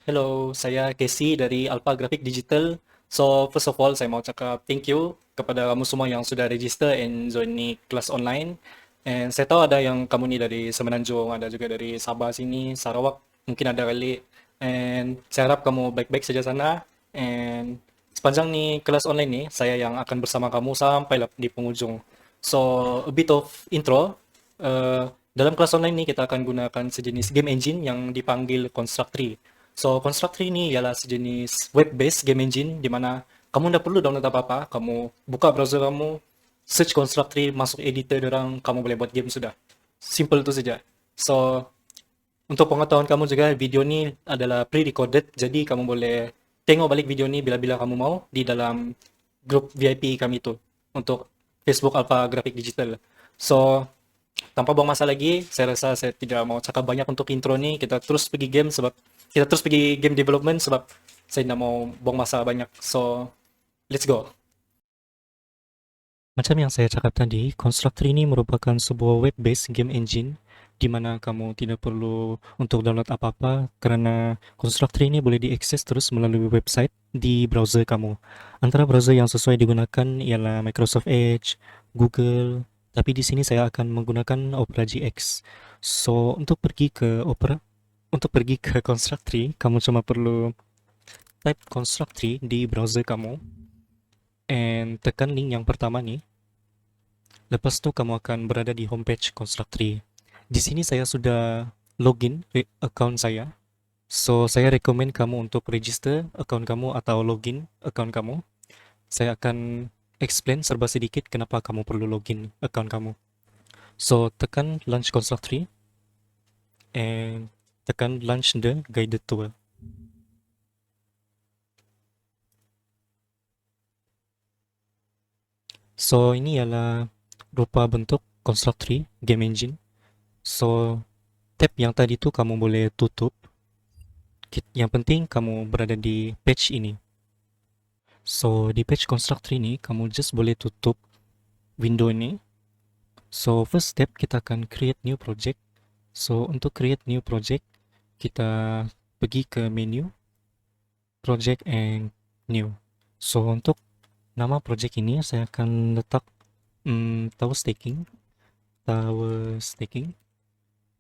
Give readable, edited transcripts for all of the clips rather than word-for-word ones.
Hello, saya Casey dari Alpha Graphic Digital. So, first of all, saya mau cakap thank you kepada kamu semua yang sudah register and join ni kelas online. And saya tahu ada yang kamu ni dari Semenanjung, ada juga dari Sabah sini, Sarawak, mungkin ada kali. And saya harap kamu baik-baik saja sana. And sepanjang ni kelas online ni, saya yang akan bersama kamu sampai lah di penghujung. So, a bit of intro. Dalam kelas online ni kita akan gunakan sejenis game engine yang dipanggil Construct 3. So, Construct 3 ni ialah sejenis web-based game engine di mana kamu tidak perlu download apa-apa, kamu buka browser kamu, search Construct 3, masuk editor orang, kamu boleh buat game sudah. Simple itu saja. So, untuk pengetahuan kamu juga, video ni adalah pre-recorded, jadi kamu boleh tengok balik video ni bila-bila kamu mau di dalam grup VIP kami itu untuk Facebook Alpha Graphic Digital. So, tanpa buang masa lagi, saya rasa saya tidak mau cakap banyak untuk intro ni. Kita terus pergi game development sebab saya tidak mau buang masa banyak. So, let's go. Macam yang saya cakap tadi, Constructor ini merupakan sebuah web-based game engine di mana kamu tidak perlu untuk download apa-apa kerana Constructor ini boleh diakses terus melalui website di browser kamu. Antara browser yang sesuai digunakan ialah Microsoft Edge, Google, tapi di sini saya akan menggunakan Opera GX. So, untuk pergi ke Constructor, kamu cuma perlu type Constructor di browser kamu and tekan link yang pertama ni. Lepas tu kamu akan berada di homepage Constructory. Di sini saya sudah login account saya. So, saya rekomen kamu untuk register account kamu atau login account kamu. Saya akan explain serba sedikit kenapa kamu perlu login account kamu. So, tekan launch Constructory and tekan launch the guided tour. So, ini ialah rupa bentuk Constructory game engine. So, tab yang tadi tu kamu boleh tutup. Yang penting kamu berada di page ini. So, di page Constructor ini, kamu just boleh tutup window ini. So, first step, kita akan create new project. So, untuk create new project, kita pergi ke menu, project and new. So, untuk nama project ini, saya akan letak Tower Staking. Tower Staking.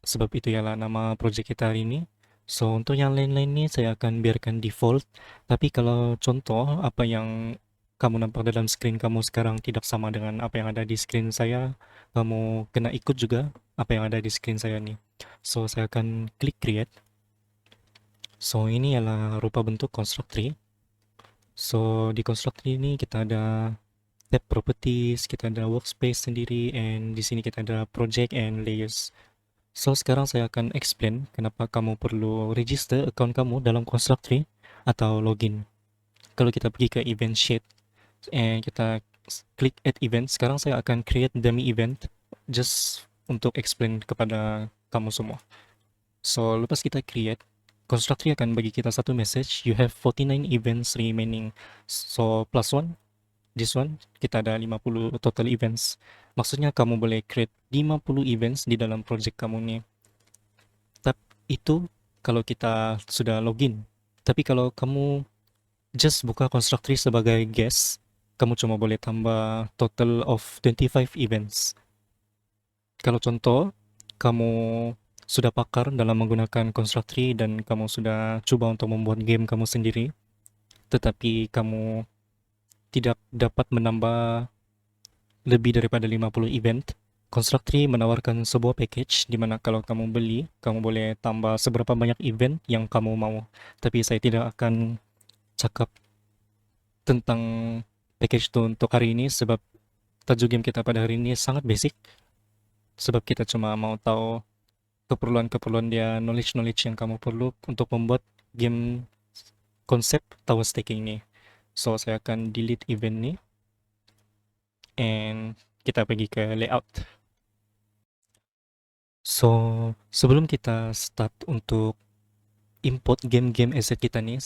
Sebab itu ialah nama project kita hari ini. So, untuk yang lain-lain ni saya akan biarkan default. Tapi kalau contoh apa yang kamu nampak dalam screen kamu sekarang tidak sama dengan apa yang ada di screen saya, kamu kena ikut juga apa yang ada di screen saya ni. So, saya akan klik create. So, ini adalah rupa bentuk construct tree. So, di construct tree ini kita ada tab properties, kita ada workspace sendiri, and di sini kita ada project and layers. So, sekarang saya akan explain kenapa kamu perlu register account kamu dalam Constructory atau login. Kalau kita pergi ke event sheet and kita klik add event, sekarang saya akan create dummy event just untuk explain kepada kamu semua. So, lepas kita create, Constructory akan bagi kita satu message, you have 49 events remaining. So, plus one, this one, kita ada 50 total events. Maksudnya kamu boleh create 50 events di dalam project kamu ni. Tapi itu kalau kita sudah login. Tapi kalau kamu just buka Constructory sebagai guest, kamu cuma boleh tambah total of 25 events. Kalau contoh, kamu sudah pakar dalam menggunakan Constructory dan kamu sudah coba untuk membuat game kamu sendiri, tetapi kamu tidak dapat menambah lebih daripada 50 event, Constructory menawarkan sebuah package di mana kalau kamu beli, kamu boleh tambah seberapa banyak event yang kamu mau. Tapi saya tidak akan cakap tentang package itu untuk hari ini sebab tajuk game kita pada hari ini sangat basic. Sebab kita cuma mau tahu keperluan-keperluan dia, knowledge-knowledge yang kamu perlu untuk membuat game konsep tower staking ini. So, saya akan delete event ni and kita pergi ke layout. So, sebelum kita start untuk import game-game asset kita ni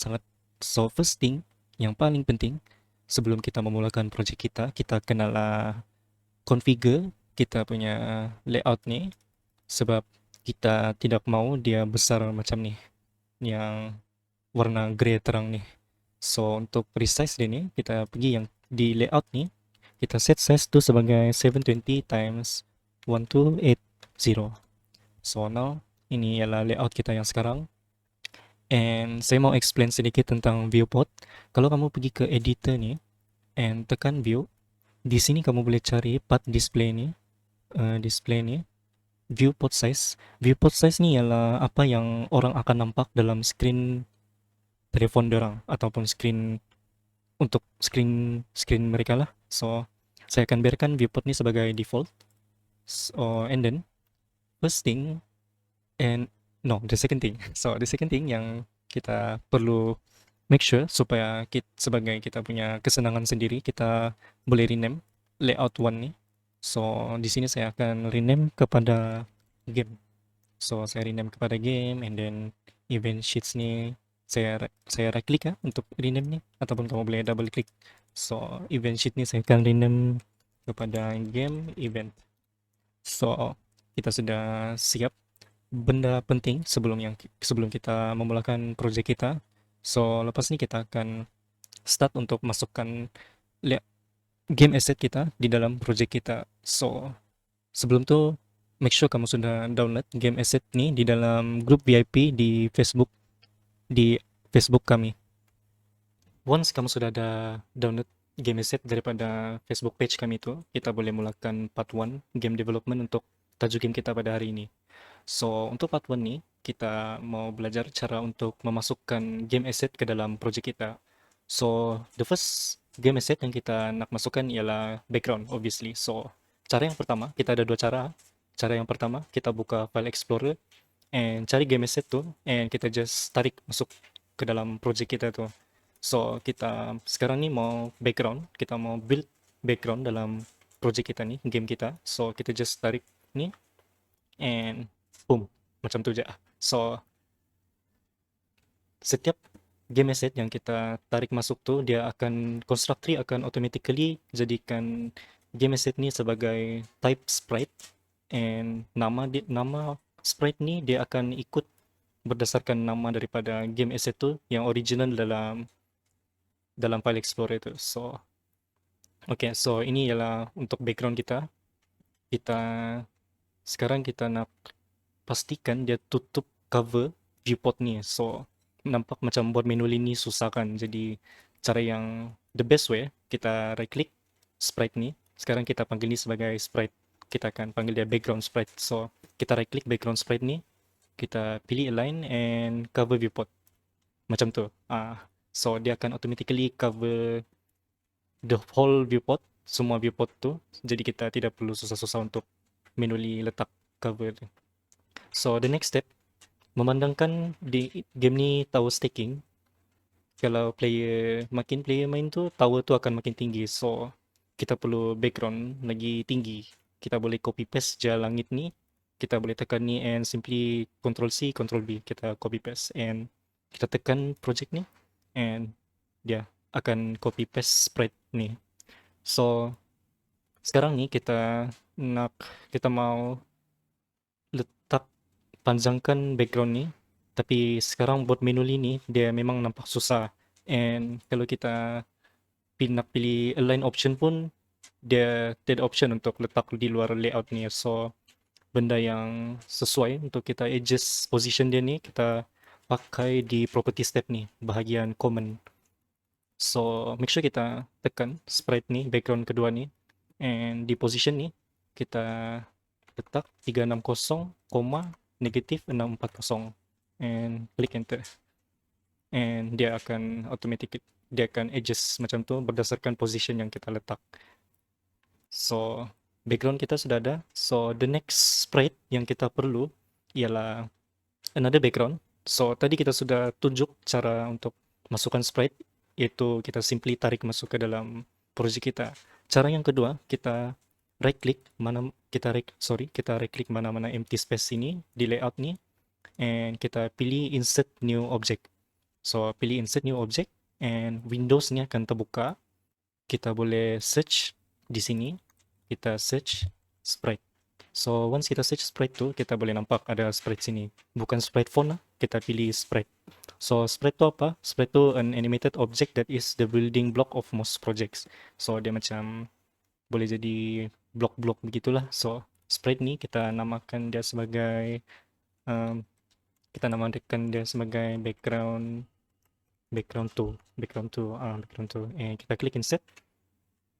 so first thing yang paling penting sebelum kita memulakan project kita kenalah configure kita punya layout ni sebab kita tidak mau dia besar macam ni yang warna grey terang nih. So untuk resize dia nih, kita pergi yang di layout nih, kita set size tuh sebagai 720 times 1280. So now ini ialah layout kita yang sekarang. And saya mau explain sedikit tentang viewport. Kalau kamu pergi ke editor nih and tekan view, di sini kamu boleh cari part display nih, display nih, viewport size. Viewport size ni ialah apa yang orang akan nampak dalam screen telefon dorang ataupun screen untuk screen mereka lah. So saya akan biarkan viewport ni sebagai default. So and then first thing and no, the second thing. So the second thing yang kita perlu make sure supaya kita sebagai kita punya kesenangan sendiri, kita boleh rename layout one ni. So di sini saya akan rename kepada game. So saya rename kepada game and then event sheets ni saya right click untuk rename ni, ataupun kamu boleh double click. So event sheet ni saya akan rename kepada game event. So kita sudah siap. Benda penting sebelum kita memulakan projek kita. So lepas ni kita akan start untuk masukkan game asset kita di dalam projek kita. So sebelum tu make sure kamu sudah download game asset ni di dalam grup VIP di Facebook kami. Once kamu sudah ada download game asset daripada Facebook page kami tu, kita boleh mulakan part 1 game development untuk tajuk game kita pada hari ini. So untuk part 1 ni, kita mau belajar cara untuk memasukkan game asset ke dalam projek kita. So the first game asset yang kita nak masukkan ialah background obviously. So cara yang pertama, kita ada dua cara. Cara yang pertama, kita buka file explorer and cari game asset tu and kita just tarik masuk ke dalam projek kita tu. So kita sekarang ni mau background, kita mau build background dalam projek kita ni, game kita. So kita just tarik ni and boom, macam tu je. So setiap game asset yang kita tarik masuk tu, dia akan construct tree akan automatically jadikan game asset ni sebagai type sprite, and nama sprite ni dia akan ikut berdasarkan nama daripada game asset tu yang original dalam file explorer tu. So okay, so ini ialah untuk background kita. Sekarang kita nak pastikan dia tutup cover viewport ni. So nampak macam buat manually ni susah kan. Jadi cara yang the best way, kita right click sprite ni. Sekarang kita panggil ni sebagai sprite. Kita akan panggil dia background sprite. So kita right click background sprite ni, kita pilih align and cover viewport. Macam tu. So dia akan automatically cover the whole viewport, semua viewport tu. Jadi kita tidak perlu susah-susah untuk manually letak cover. So the next step, memandangkan di game ni tower staking. Kalau makin player main tu, tower tu akan makin tinggi. So kita perlu background lagi tinggi. Kita boleh copy paste je langit ni. Kita boleh tekan ni and simply Ctrl C, Ctrl V. Kita copy paste and kita tekan project ni and dia akan copy paste sprite ni. So sekarang ni kita mau letak panjangkan background ni, tapi sekarang buat manually ni dia memang nampak susah. And kalau kita nak pilih align option pun, dia ada option untuk letak di luar layout ni. So benda yang sesuai untuk kita adjust position dia ni, kita pakai di properties tab ni, bahagian common. So make sure kita tekan sprite ni, background kedua ni, and di position ni kita letak 360, negatif 640 and klik enter, and dia akan adjust macam tu berdasarkan position yang kita letak. So background kita sudah ada. So the next sprite yang kita perlu ialah another background. So tadi kita sudah tunjuk cara untuk masukkan sprite, iaitu kita simply tarik masuk ke dalam project kita. Cara yang kedua, kita right click mana-mana empty space ini di layout ni, and kita pilih insert new object. So pilih insert new object and windows ni akan terbuka. Kita boleh search di sini, kita search sprite. So once kita search sprite tu, kita boleh nampak ada sprite sini. Bukan sprite font lah, kita pilih sprite. So sprite tu apa? Sprite tu an animated object that is the building block of most projects. So dia macam boleh jadi blok-blok begitulah. So sprite ni kita namakan dia sebagai um, kita namakan dia sebagai background tu. And kita klik insert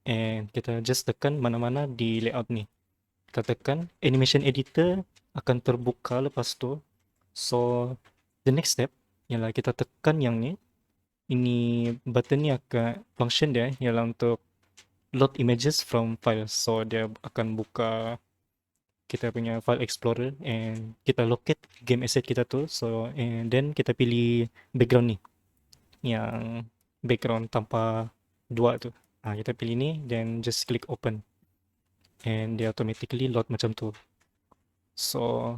and kita just tekan mana-mana di layout ni. Kita tekan animation editor akan terbuka lepas tu. So the next step ialah kita tekan yang ni. Ini button ni akan function dia ialah untuk load images from files. So dia akan buka kita punya file explorer and kita locate game asset kita tu. So and then kita pilih background ni, yang background tanpa dua tu. Kita pilih ni then just click open and dia automatically load macam tu. So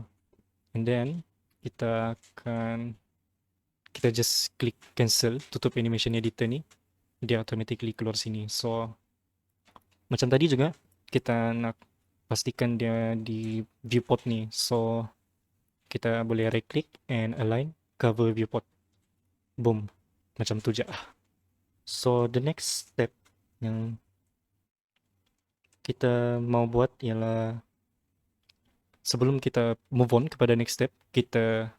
and then kita just click cancel, tutup animation editor ni, dia automatically keluar sini. So macam tadi juga kita nak pastikan dia di viewport ni. So kita boleh right click and align cover viewport. Boom. Macam tu je. So the next step yang kita mau buat ialah sebelum kita move on kepada next step, kita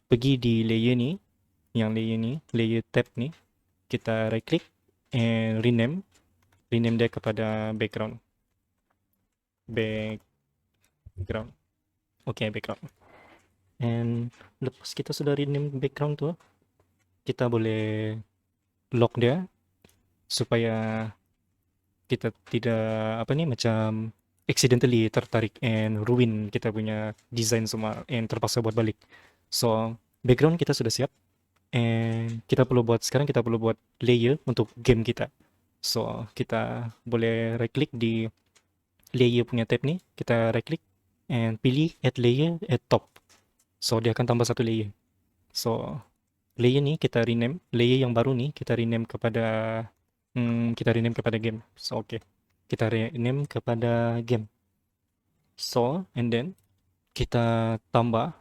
pergi di layer ni, layer tab ni, kita right click and rename dia kepada background. Okay, background. And lepas kita sudah rename background tu, kita boleh lock dia supaya kita tidak macam accidentally tertarik and ruin kita punya design semua and terpaksa buat balik. So background kita sudah siap and sekarang kita perlu buat layer untuk game kita. So kita boleh right click di layer punya tab ni, kita right click and pilih add layer at top. So dia akan tambah satu layer. So layer ni kita rename, layer yang baru ni kita rename kepada game. So okay, kita rename kepada game. So and then kita tambah,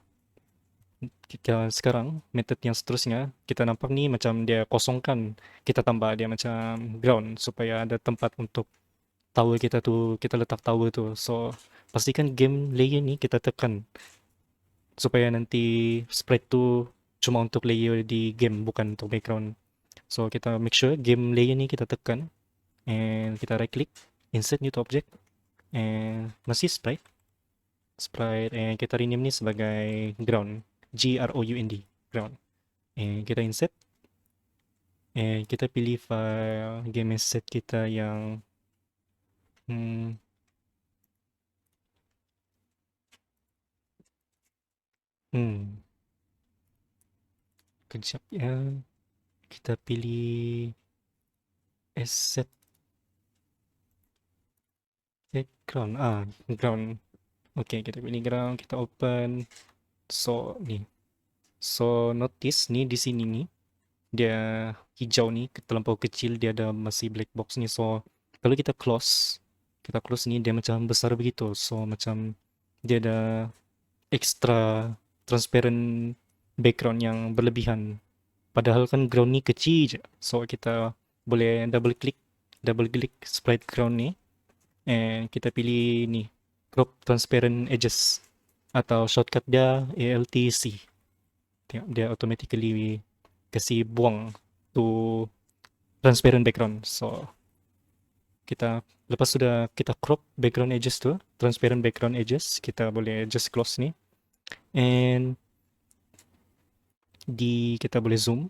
kita sekarang method yang seterusnya, kita nampak ni macam dia kosongkan, kita tambah dia macam ground supaya ada tempat untuk tower kita tu, kita letak tower tu. So pastikan game layer ni kita tekan supaya nanti sprite tu cuma untuk layer di game, bukan untuk background. So kita make sure game layer ni kita tekan and kita right click, insert new to object and masih sprite and kita rename ni sebagai ground, ground, ground. And kita insert and kita pilih file game asset kita yang kejap ya, kita pilih asset background, ground. Okay, kita pilih ground, kita open. So ni, so notice ni di sini ni dia hijau ni terlampau kecil, dia ada masih black box ni. So kalau kita close ni dia macam besar begitu. So macam dia ada extra transparent background yang berlebihan, padahal kan ground ni kecil je. So kita boleh double click sprite ground ni and kita pilih ni crop transparent edges atau shortcut dia ALTC. Tengok dia automatically kasih buang to transparent background. So kita lepas sudah kita crop background edges tu, transparent background edges, kita boleh just close ni and kita boleh zoom,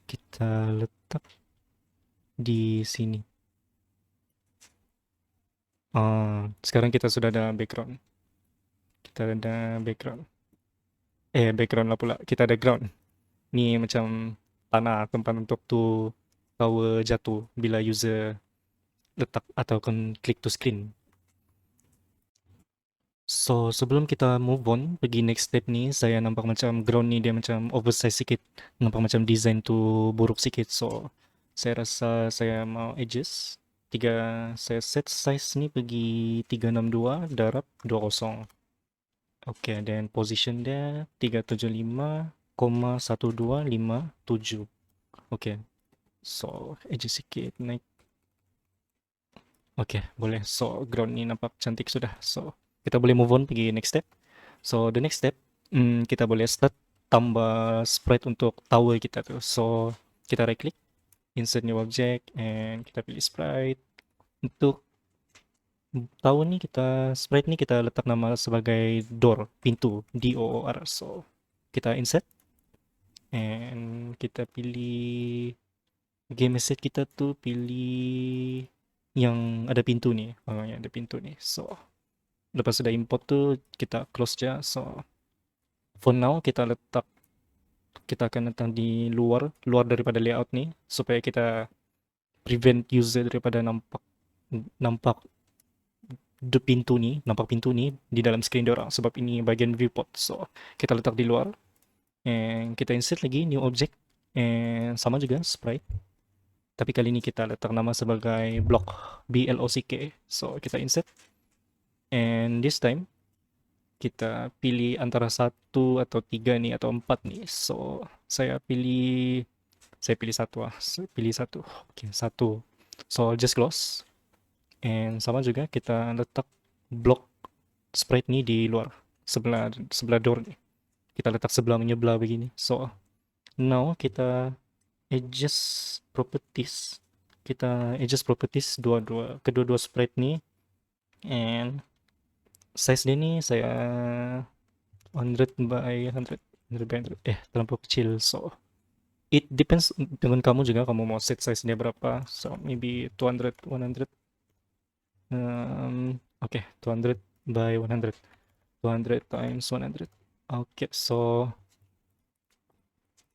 kita letak di sini. Sekarang kita sudah ada background. Background lah pula. Kita ada ground. Ni macam tanah, tempat untuk tu tower jatuh bila user letak ataupun klik to screen. So sebelum kita move on pergi next step ni, saya nampak macam ground ni dia macam oversize sikit, nampak macam design tu buruk sikit. So saya rasa saya mau adjust. Saya set size ni pergi 362 darab 20. Okay, then position dia 375 0,1257. Oke, so adjust sedikit naik. Oke, boleh. So ground ini nampak cantik sudah. So kita boleh move on pergi next step. So the next step, kita boleh start tambah sprite untuk tower kita tuh. So kita right click, insert new object, and kita pilih sprite. Untuk tower ni kita, sprite ni kita letak nama sebagai door, pintu, door. So kita insert, and kita pilih game asset kita tuh pilih yang ada pintu ni. Yang ada pintu ni. So lepas sudah import tuh kita close je. So for now kita akan letak di luar daripada layout ni supaya kita prevent user daripada nampak nampak pintu ni di dalam screen dia orang sebab ini bahagian viewport. So kita letak di luar, and kita insert lagi new object, and sama juga sprite, tapi kali ini kita letak nama sebagai block, block. So kita insert, and this time kita pilih antara 1 atau 3 nih atau 4 nih. So saya pilih satu lah. Pilih satu. Oke, satu. So just close, and sama juga kita letak block sprite nih di luar sebelah door nih. Kita letak sebelah menyebelah begini. So now kita adjust properties. Kedua-dua sprite nih, and size dia ni saya 100 by 100 terlampau kecil. So it depends dengan kamu juga, kamu mau set size dia berapa. So maybe 200 100 okay, 200 by 100 times 100. Okay, so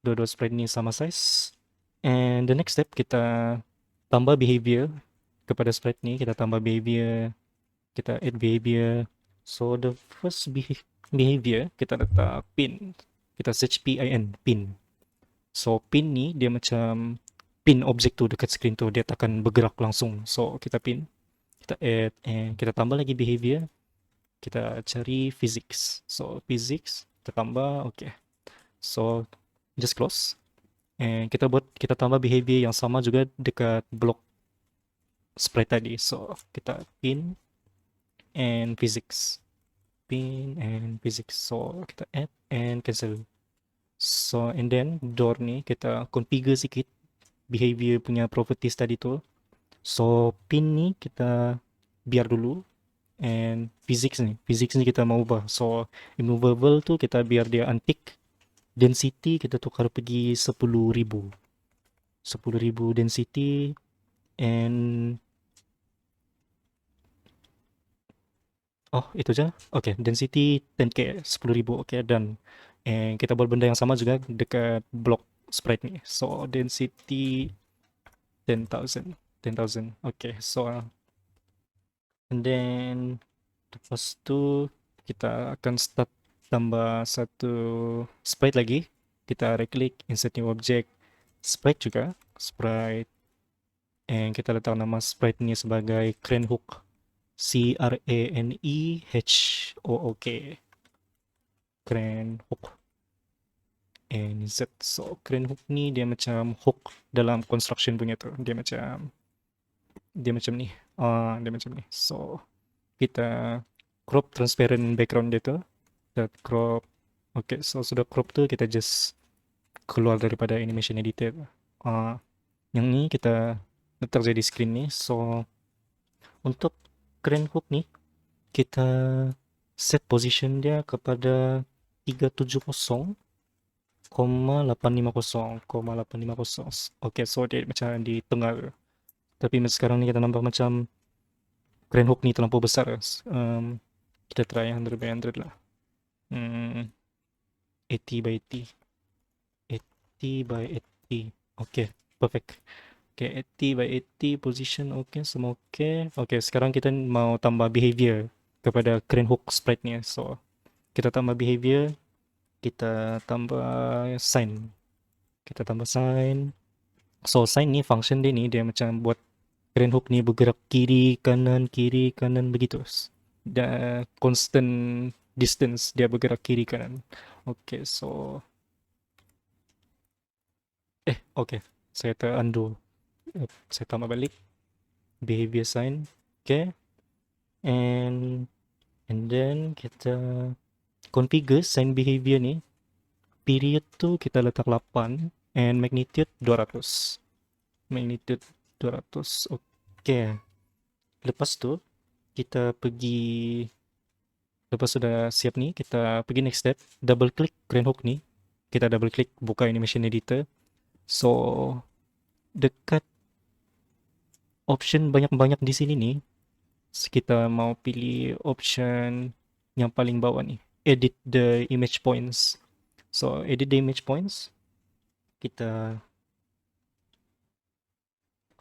dua-dua sprite ini sama size, and the next step kita tambah behavior kepada sprite ini. Kita tambah behavior, kita add behavior. So the first behavior kita letak pin, kita search pin. So pin ni dia macam pin objek tu dekat screen tu, dia takkan bergerak langsung. So kita pin, kita add, and kita tambah lagi behavior. Kita cari physics. So physics kita tambah. Okay, so just close, and kita tambah behavior yang sama juga dekat block sprite tadi. So kita pin and physics, so kita add and cancel. So and then door ni kita configure sikit behavior punya properties tadi tu. So pin ni kita biar dulu, and physics ni kita mau ubah. So immovable tu kita biar dia untick. Density kita tukar pergi 10,000 density, and itu aja. Okay, density 10k, 10,000. Okay, dan and kita buat benda yang sama juga dekat block sprite ni. So density 10,000. Okay, so and then lepas tu kita akan start tambah satu sprite lagi. Kita right click, insert new object, sprite juga, sprite, and kita letak nama sprite ni sebagai crane hook, CRANEHOOK, crane hook, and insert. So crane hook ni dia macam hook dalam construction punya tu, dia macam ni. So kita crop transparent background dia tu, kita crop. Okay, so sudah crop tu kita just keluar daripada animation editor. Yang ni kita letak jadi screen ni. So untuk crane hook ni kita set position dia kepada 370,850,850. Okay, so dia macam di tengah. Tapi sekarang ni kita nampak macam crane hook ni terlampau besar. Kita try 100 by 100 lah. 80 by 80. Okay, perfect. Okay, 80 by 80 position. Okay, semua okay. Okay, sekarang kita mau tambah behavior kepada crane hook sprite ni. So kita tambah behavior, kita tambah sign. So sign ni function dia ni dia macam buat crane hook ni bergerak kiri kanan begitu. Dia constant distance dia bergerak kiri kanan. Okay, so Oke, saya undo. Saya tambah balik behavior sign. Oke, and then kita configure sign behavior nih. Period tuh kita letak 8 and magnitude 200. Magnitude 200. Oke. Lepas tuh kita pergi, lepas sudah siap nih, kita pergi next step, double click Grand Hook nih. Kita double click buka animation editor. So dekat option banyak-banyak di sini nih, kita mau pilih option yang paling bawah nih, edit the image points. So edit the image points, kita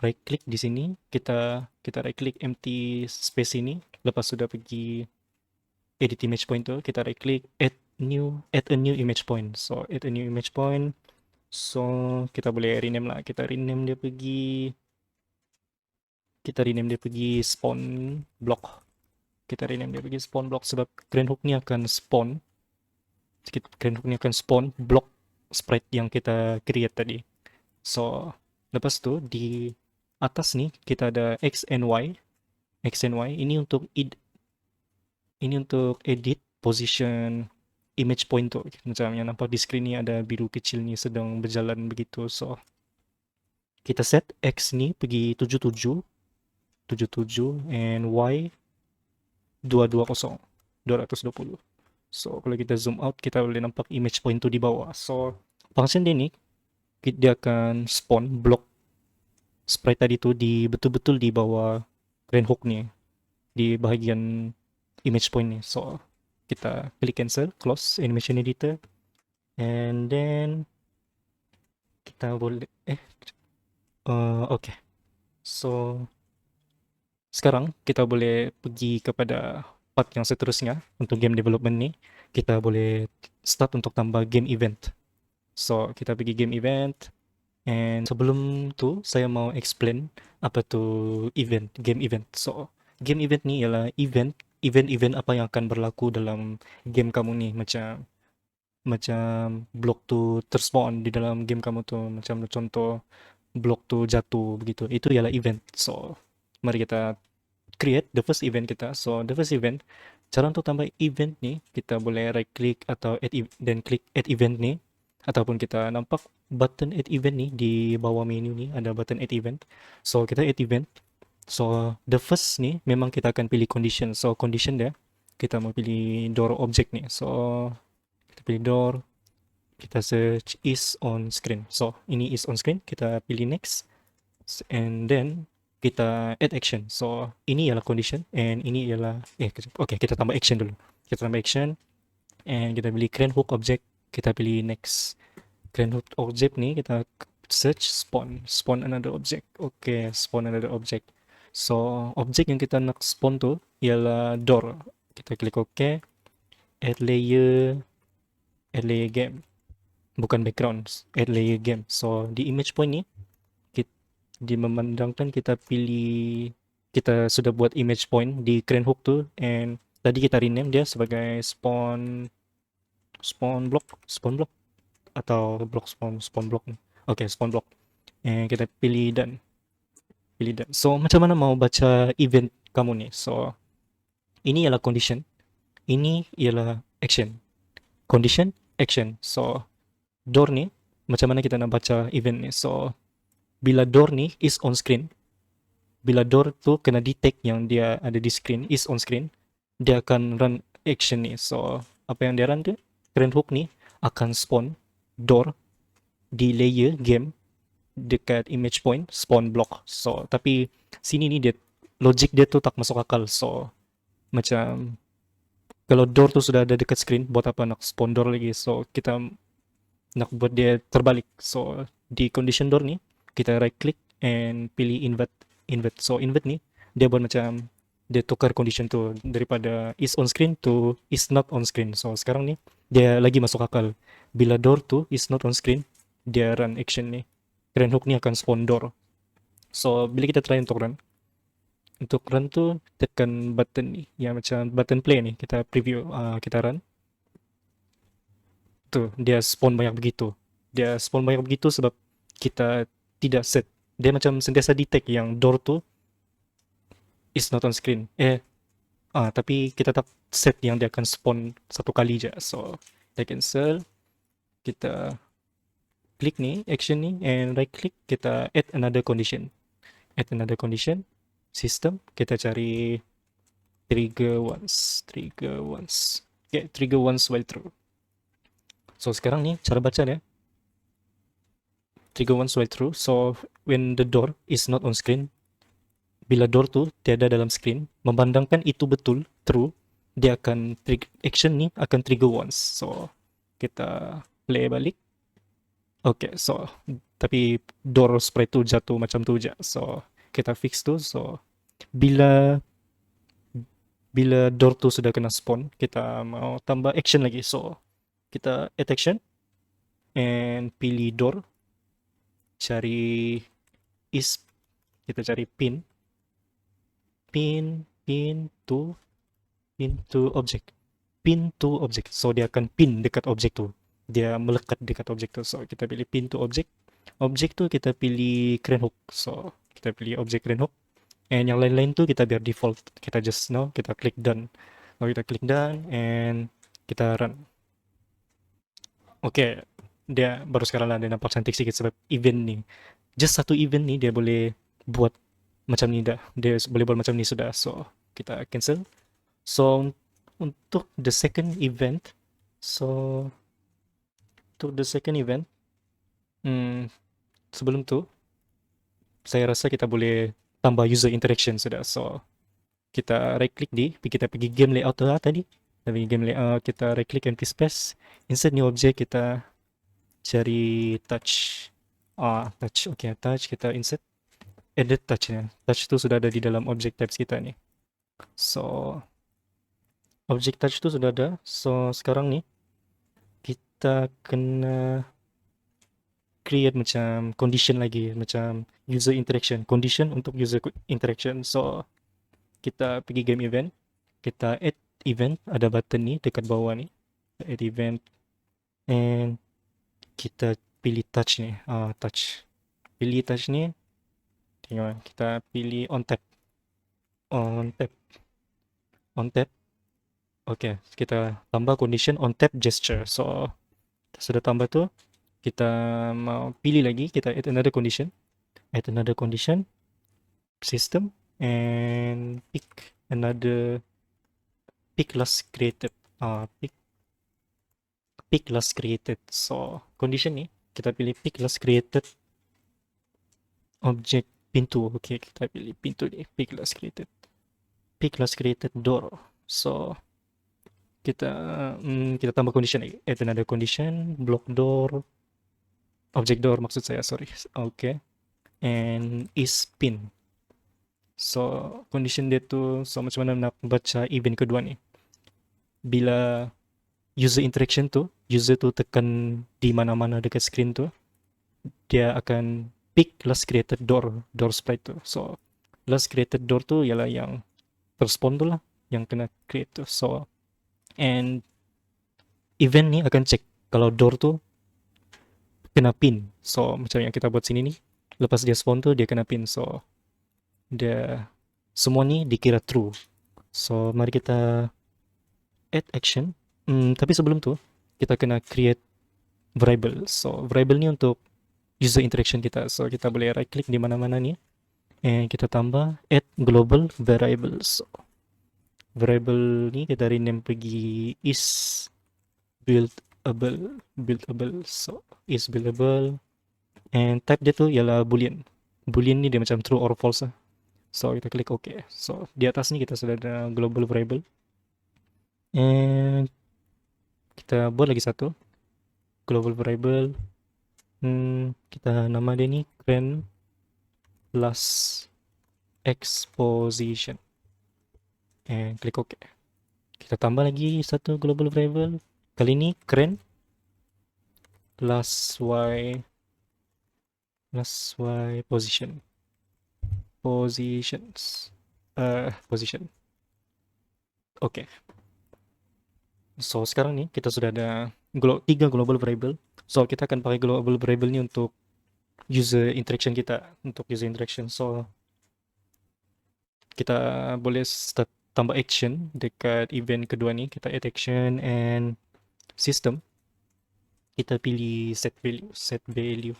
right click di sini, kita right click empty space ini. Lepas sudah pergi edit image point tuh, kita right click add a new image point. So add a new image point. So kita boleh rename lah, kita rename dia pergi block. Kita rename dia pergi spawn block sebab Grand Hook ni akan spawn block sprite yang kita create tadi. So lepas tu di atas ni kita ada X and Y. Ini untuk edit position image point tu. Macam yang nampak di screen ni ada biru kecil ni sedang berjalan begitu. So kita set X ni pergi 77 and Y 220. So kalau kita zoom out, kita boleh nampak image point tu di bawah. So function dia ni, dia akan spawn block sprite tadi tu betul-betul di bawah Grand Hook ni, di bahagian image point ni. So kita klik cancel, close animation editor, and then kita boleh okay. So sekarang kita boleh pergi kepada part yang seterusnya untuk game development ni. Kita boleh start untuk tambah game event. So kita pergi game event, and sebelum tu saya mau explain apa tu game event. So game event ni ialah event apa yang akan berlaku dalam game kamu ni, macam blok tu terspawn di dalam game kamu tu, macam contoh blok tu jatuh begitu. Itu ialah event. So mari kita create the first event kita. So the first event, cara untuk tambah event ni, kita boleh right click atau dan klik add event ni, ataupun kita nampak button add event ni di bawah menu ni ada button add event. So kita add event. So the first ni memang kita akan pilih condition. So condition dia kita mau pilih door object ni. So kita pilih door, kita search is on screen. So ini is on screen, kita pilih next, and then kita add action. So ini ialah condition, and ini ialah okay, kita tambah action dulu. Kita tambah action, and kita pilih Grand Hook object, kita pilih next. Grand Hook object ni kita search spawn another object. Okay, spawn another object. So object yang kita nak spawn tu ialah door. Kita klik OK, add layer game, bukan background, add layer game. So di image point ni memandangkan kita sudah buat image point di Grand Hook tu, and tadi kita rename dia sebagai spawn block atau spawn block. Okay, spawn block, and kita pilih done. So macam mana mau baca event kamu ni? So ini ialah condition, ini ialah action. Condition, action. So door ni macam mana kita nak baca event ni? So bila door ni is on screen, bila door tu kena detect yang dia ada di screen, is on screen, dia akan run action ni. So apa yang dia run tu, Grand Hook ni akan spawn door di layer game dekat image point spawn block. So tapi sini ni dia logic dia tu tak masuk akal. So macam kalau door tu sudah ada dekat screen, buat apa nak spawn door lagi? So kita nak buat dia terbalik. So di condition door ni kita right click and pilih invert. So invert ni dia buat macam dia tukar condition tu daripada is on screen to is not on screen. So sekarang ni dia lagi masuk akal. Bila door tu is not on screen, dia run action ni. Grand Hook ni akan spawn door. So bila kita try untuk run tu tekan button ni yang macam button play ni, kita preview, kita run. Tu dia spawn banyak begitu sebab kita tidak set, dia macam sentiasa detect yang door tu is not on screen. Tapi kita tetap set yang dia akan spawn satu kali je. So kita cancel, kita klik ni, action ni, and right click, kita add another condition. Add another condition, system, kita cari trigger once. Okay, trigger once while true. So sekarang ni cara baca dia, trigger once while true. So when the door is not on screen, bila door tu tiada dalam screen, memandangkan itu betul true, dia akan action ni akan trigger once. So kita play balik. Okay, so tapi door sprite tu jatuh macam tu je. So kita fix tu. So bila door tu sudah kena spawn, kita mau tambah action lagi. So kita add action and pilih door, cari kita cari pin to object. So dia akan pin dekat objek tu, dia melekat dekat objek tu. So kita pilih pin to object tu kita pilih crane hook. So kita pilih objek crane hook, and yang lain-lain tu kita biar default, kita just kita klik done. Lalu kita klik done and kita run. Okay, dia baru sekarang lah dia nampak cantik sikit sebab event ni, just satu event ni dia boleh buat macam ni dah, dia boleh buat macam ni sudah. So kita cancel. So untuk the second event, sebelum tu saya rasa kita boleh tambah user interaction sudah. So kita right click kita pergi game layout tu lah tadi. Dari game layout kita right click and space, insert new object, kita cari touch. Okay, touch kita insert, edit touchnya. Touch tu sudah ada di dalam object types kita ni. So object touch tu sudah ada. So sekarang ni kita kena create macam condition lagi, macam user interaction, condition untuk user interaction. So kita pergi game event, kita add event, ada button ni dekat bawah ni, add event, and kita pilih touch ni, pilih touch ni, tengok kita pilih on tap. Okay, kita tambah condition on tap gesture. So sudah tambah tu, kita mau pilih lagi, kita add another condition, system, and pick last created. Pick last created. So condition ni kita pilih pick last created object pintu. Okay, kita pilih pintu ni, pick last created door. So kita tambah condition lagi, add another condition, block door, object door maksud saya, sorry. Okay, and is pin. So condition dia tu, so macam mana nak baca event kedua ni, bila user interaction tu, user tu tekan di mana-mana dekat screen tu, dia akan pick last created door sprite tu. So last created door tu ialah yang terspawn tu lah, yang kena create tu. So and event ni akan check kalau door tu kena pin. So macam yang kita buat sini ni, lepas dia spawn tu dia kena pin. So dia semua ni dikira true. So mari kita add action. Tapi sebelum tu kita kena create variable. So variable ni untuk user interaction kita. So kita boleh right click di mana-mana ni, and kita tambah add global variable. So variable ni kita rename pergi is buildable. So is buildable, and type dia tu ialah boolean. Boolean ni dia macam true or false lah. So kita klik OK. So di atas ni kita sudah ada global variable, and kita buat lagi satu global variable. Kita nama dia ni crane plus exposition, and klik OK. Kita tambah lagi satu global variable, kali ni crane plus y position. Okay. So sekarang ni kita sudah ada 3 global variable. So kita akan pakai global variable ni untuk user interaction kita, untuk user interaction. So kita boleh start tambah action dekat event kedua ni. Kita add action and system. Kita pilih set value,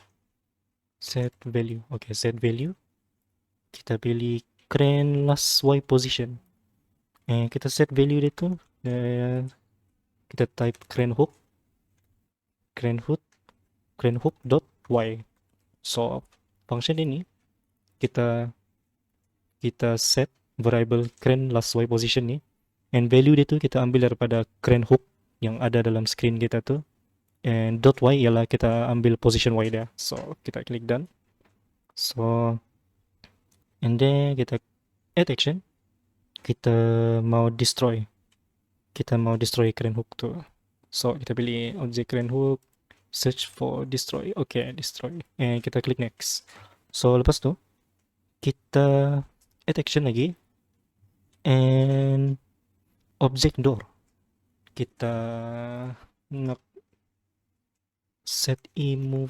okay, set value. Kita pilih cran last y position, and kita set value dia tu, kita type cran hook dot y. So function ini kita set variable cran last y position ni, and value dia tu kita ambil daripada cran hook yang ada dalam screen kita tu, and dot y ialah kita ambil position y dia. So kita klik done. So and then kita add action, kita mau destroy cran hook tu. So kita pilih object cran hook, search for destroy, okay, destroy, and kita klik next. So lepas tu kita add action lagi, and object door kita nak set immovable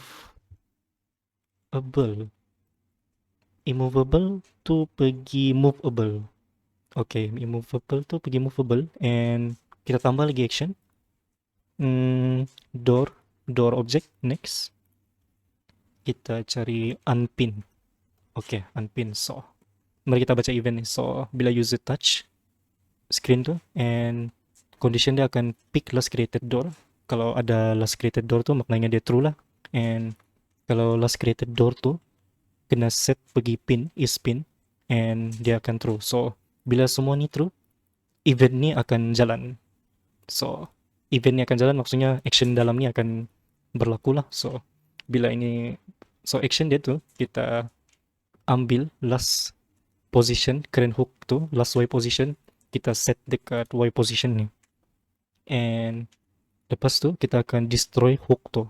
tu pergi movable. Okay, immovable tu pergi movable, and kita tambah lagi action, door object. Next kita cari unpin. Okay, unpin. So mari kita baca event ni. So bila user touch screen tu, and condition dia akan pick last created door. Kalau ada last created door tu maknanya dia true lah, and kalau last created door tu kena set pergi is pin, and dia akan true. So bila semua ni true, event ni akan jalan. So event ni akan jalan, maksudnya action dalam ni akan berlaku lah. So bila ini, so action dia tu kita ambil last position cran hook tu, last y position, kita set dekat y position ni, and lepas tu kita akan destroy hook tu.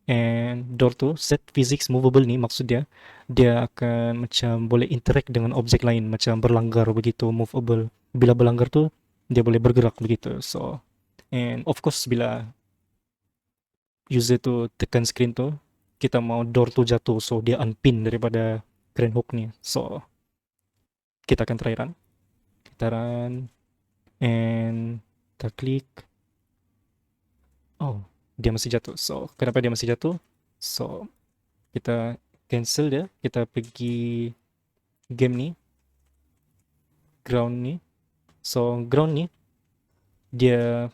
And door tu set physics movable ni, maksud dia akan macam boleh interact dengan objek lain, macam berlanggar begitu, movable. Bila berlanggar tu dia boleh bergerak begitu. So and of course bila user tu tekan screen tu, kita mau door tu jatuh, so dia unpin daripada cran hook ni. So kita akan try run, and kita klik, oh dia masih jatuh. So kenapa dia masih jatuh? So kita cancel dia, kita pergi game ni, ground ni. So ground ni dia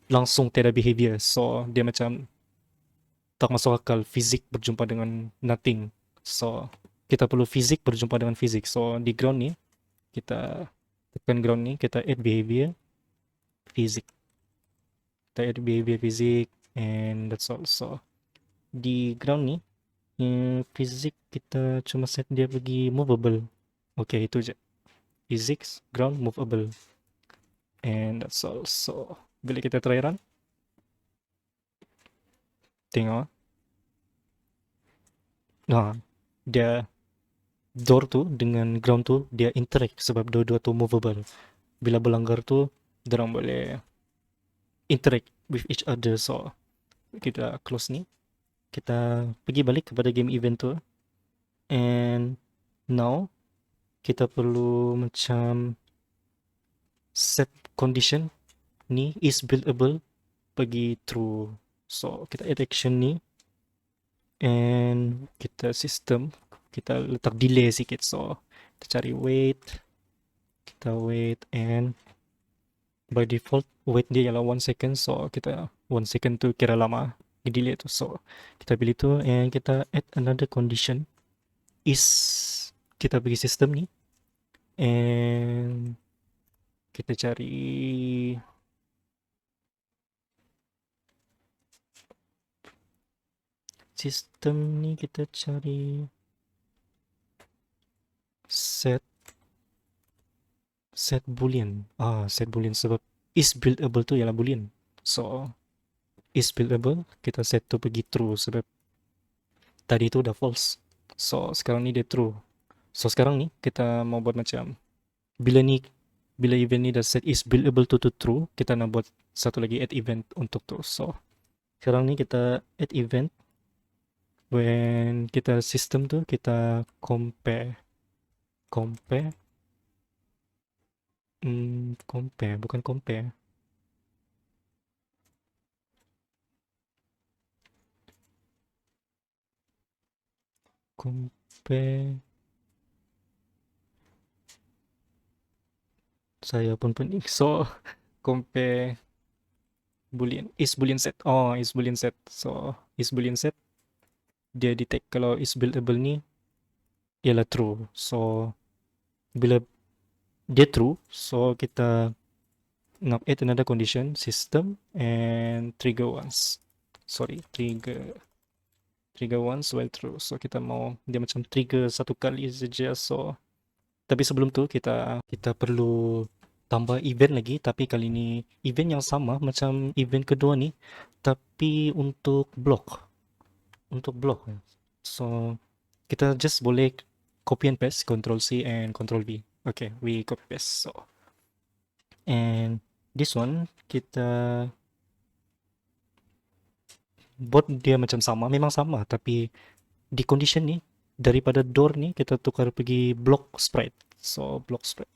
langsung tiada behavior, so dia macam tak masuk akal fizik berjumpa dengan nothing. So kita perlu fizik berjumpa dengan fizik. So di ground ni kita tekan ground ni, kita add behavior fizik, and that's all. So di ground ni fizik kita cuma set dia pergi movable. Okay, itu je, physics ground movable, and that's all. So bila kita try run, tengok nah, dia door tu dengan ground tu dia interact sebab dua-dua tu movable. Bila berlanggar tu diorang boleh interact with each other. So kita close ni, kita pergi balik kepada game event tu, and now kita perlu macam set condition ni is buildable pergi true. So kita add action ni, and kita system, kita letak delay sikit. So kita cari wait, and by default wait dia ialah 1 second. So kita 1 second tu kira lama delay tu. So kita pilih tu, and kita add another condition is, kita pergi system ni, and kita cari sistem ni, kita cari set boolean. Set boolean sebab is buildable tu ialah boolean. So is buildable kita set tu pergi true sebab tadi tu dah false. So sekarang ni dia true. So sekarang ni kita mau buat macam, bila event ni dah set is buildable tu true, kita nak buat satu lagi add event untuk tu. So sekarang ni kita add event when kita sistem tuh kita compare compare compare bukan compare compare saya pun pening. So compare is boolean set. So is boolean set dia detect kalau is buildable ni ialah true. So bila dia true, so kita nak add another condition system and trigger once. Sorry, trigger once while true. So kita mau dia macam trigger satu kali saja. So tapi sebelum tu kita perlu tambah event lagi, tapi kali ni event yang sama macam event kedua ni, tapi untuk block. So kita just boleh copy and paste, Control C and Control V. Okay, we copy paste. So and this one kita buat dia macam sama, memang sama, tapi di condition ni daripada door ni kita tukar pergi block sprite. So block sprite.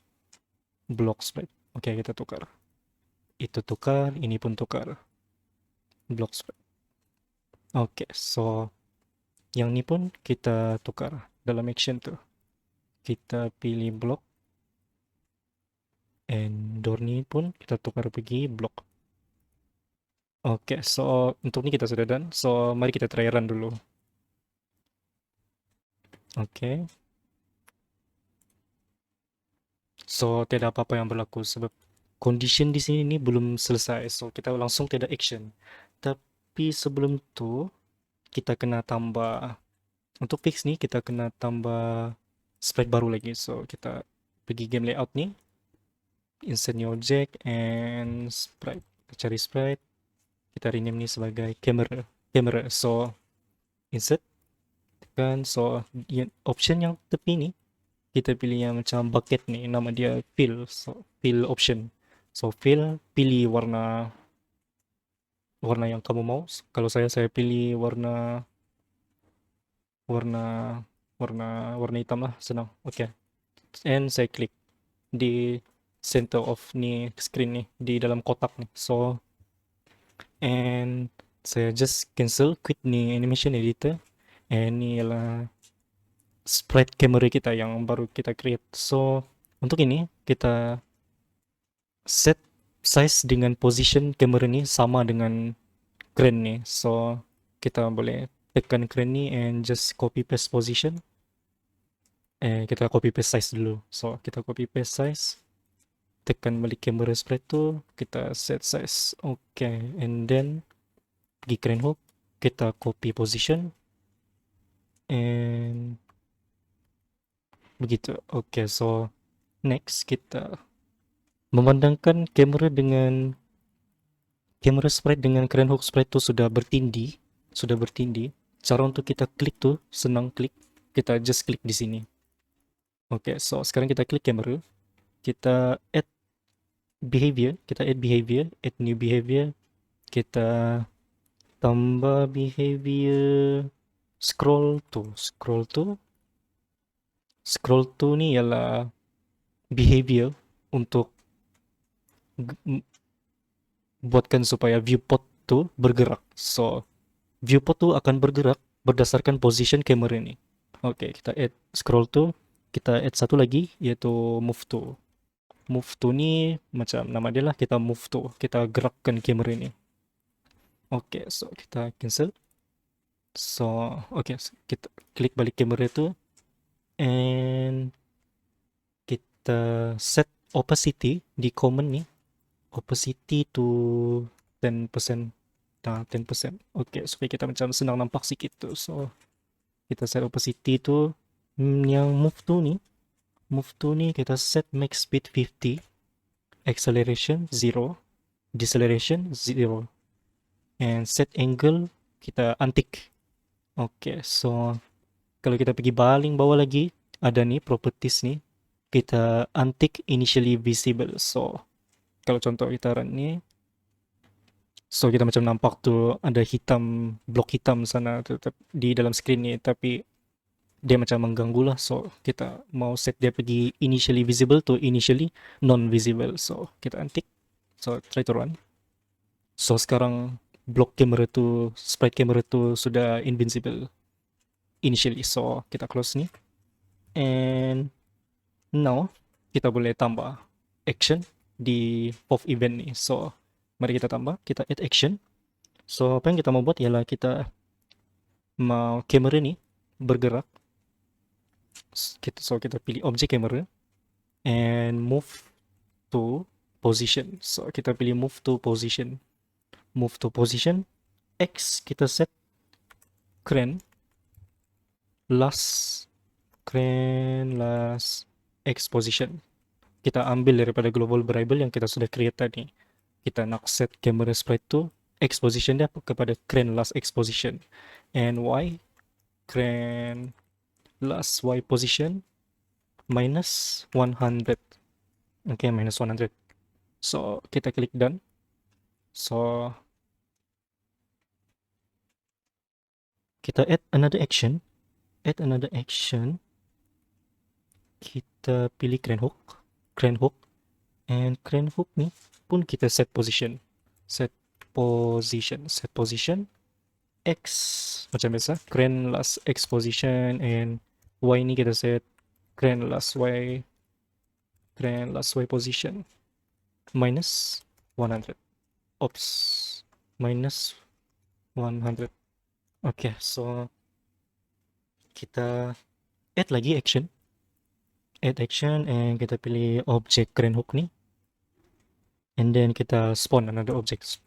Okay, kita tukar. Itu tukar, ini pun tukar. Block sprite. Okay, so yang ni pun kita tukar dalam action tu. Kita pilih block. And door ni pun kita tukar pergi block. Okay, so untuk ni kita sudah done. So mari kita try run dulu. Okay. So tiada apa-apa yang berlaku sebab condition di sini ni belum selesai. So kita langsung tiada action. Tapi sebelum tu kita kena tambah, untuk fix ni kita kena tambah sprite baru lagi. So kita pergi game layout ni, insert new object and sprite. Kita cari sprite, kita rename ni sebagai camera. So insert, tekan. So option yang tepi ni kita pilih yang macam bucket ni, nama dia fill. So fill option. So fill, pilih warna yang kamu mau. Kalau saya pilih warna hitam lah, senang. Okay, and saya klik di center of ni screen ni, di dalam kotak ni. So and saya just cancel, quit ni animation editor, and ni ialah sprite camera kita yang baru kita create. So untuk ini kita set size dengan position kamera ni sama dengan crane ni. So kita boleh tekan crane ni and just copy paste position. Kita copy paste size dulu. So kita copy paste size, tekan balik kamera sprite tu, kita set size. Okay, and then pergi crane hook, kita copy position and begitu. Okay, so next kita memandangkan kamera sprite dengan crane hook sprite tu sudah bertindih. Cara untuk kita klik tu senang klik. Kita just klik di sini. Okay, so sekarang kita klik kamera. Kita add behavior, add new behavior. Kita tambah behavior scroll to ni ialah behavior untuk buatkan supaya viewport tu bergerak. So viewport tu akan bergerak berdasarkan position kamera ni. Okay, kita add scroll to, kita add satu lagi iaitu move to. Move to ni macam nama dia lah, kita move to, kita gerakkan kamera ni. Okay, so kita cancel. So okay, so kita klik balik kamera tu and kita set opacity di command ni, opacity to 10%. 10%. Okay, supaya kita macam senang nampak sikit tu. So kita set opacity tu, yang move to ni kita set max speed 50, acceleration 0, deceleration 0, and set angle kita untick. Okay, so kalau kita pergi baling bawah lagi, ada ni properties ni, kita untick initially visible. So kalau contoh kita run ni, So kita macam nampak tu ada hitam, blok hitam sana di dalam screen ni, tapi dia macam mengganggu lah. So kita mau set dia pergi initially visible to initially non-visible. So kita untick. So try to run. So sekarang blok kamera tu, sprite kamera tu sudah invincible initially. So kita close ni. And now kita boleh tambah action di pop event ni. So mari kita tambah, kita add action. So apa yang kita mau buat ialah kita mau kamera ni bergerak. So kita pilih object kamera and move to position. So kita pilih move to position. Move to position. X kita set crane last X position. Kita ambil daripada global variable yang kita sudah create tadi. Kita nak set camera sprite tu X position dia kepada crane last X position. And Y crane last Y position minus 100. Okay, minus 100. So kita klik done. So kita add another action. Kita pilih crane hook, and crane hook ni pun kita set position. Set position X macam biasa, crane last X position, and Y ni kita set crane last Y position minus 100. Oops, minus 100. Okay, so kita add lagi action. And kita pilih object crane hook ni. And then kita spawn another object.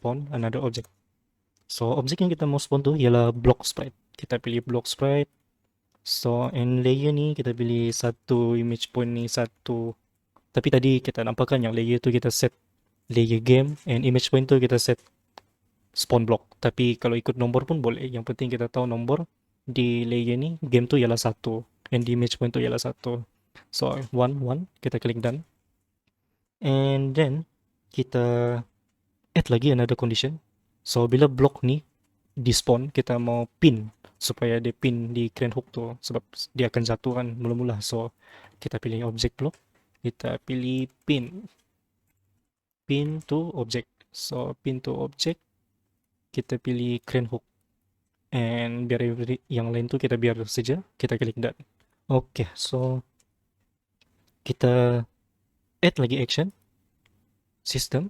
So object yang kita mau spawn tu ialah block sprite. Kita pilih block sprite. So and layer ni kita pilih satu image point ni satu. Tapi tadi kita nampakkan yang layer tu kita set layer game, and image point tu kita set spawn block. Tapi kalau ikut nombor pun boleh. Yang penting kita tahu nombor di layer ni, game tu ialah 1, and di image point tu ialah 1. So 1 kita klik done. And then kita add lagi another condition. So bila block ni di spawn, kita mau pin supaya dia pin di crane hook tu, sebab dia akan jatuh kan mula-mula. So kita pilih object block, kita pilih pin to object. So pin to object, kita pilih crane hook, and biar yang lain tu kita biar saja, kita klik done. Okay, so kita add lagi action. System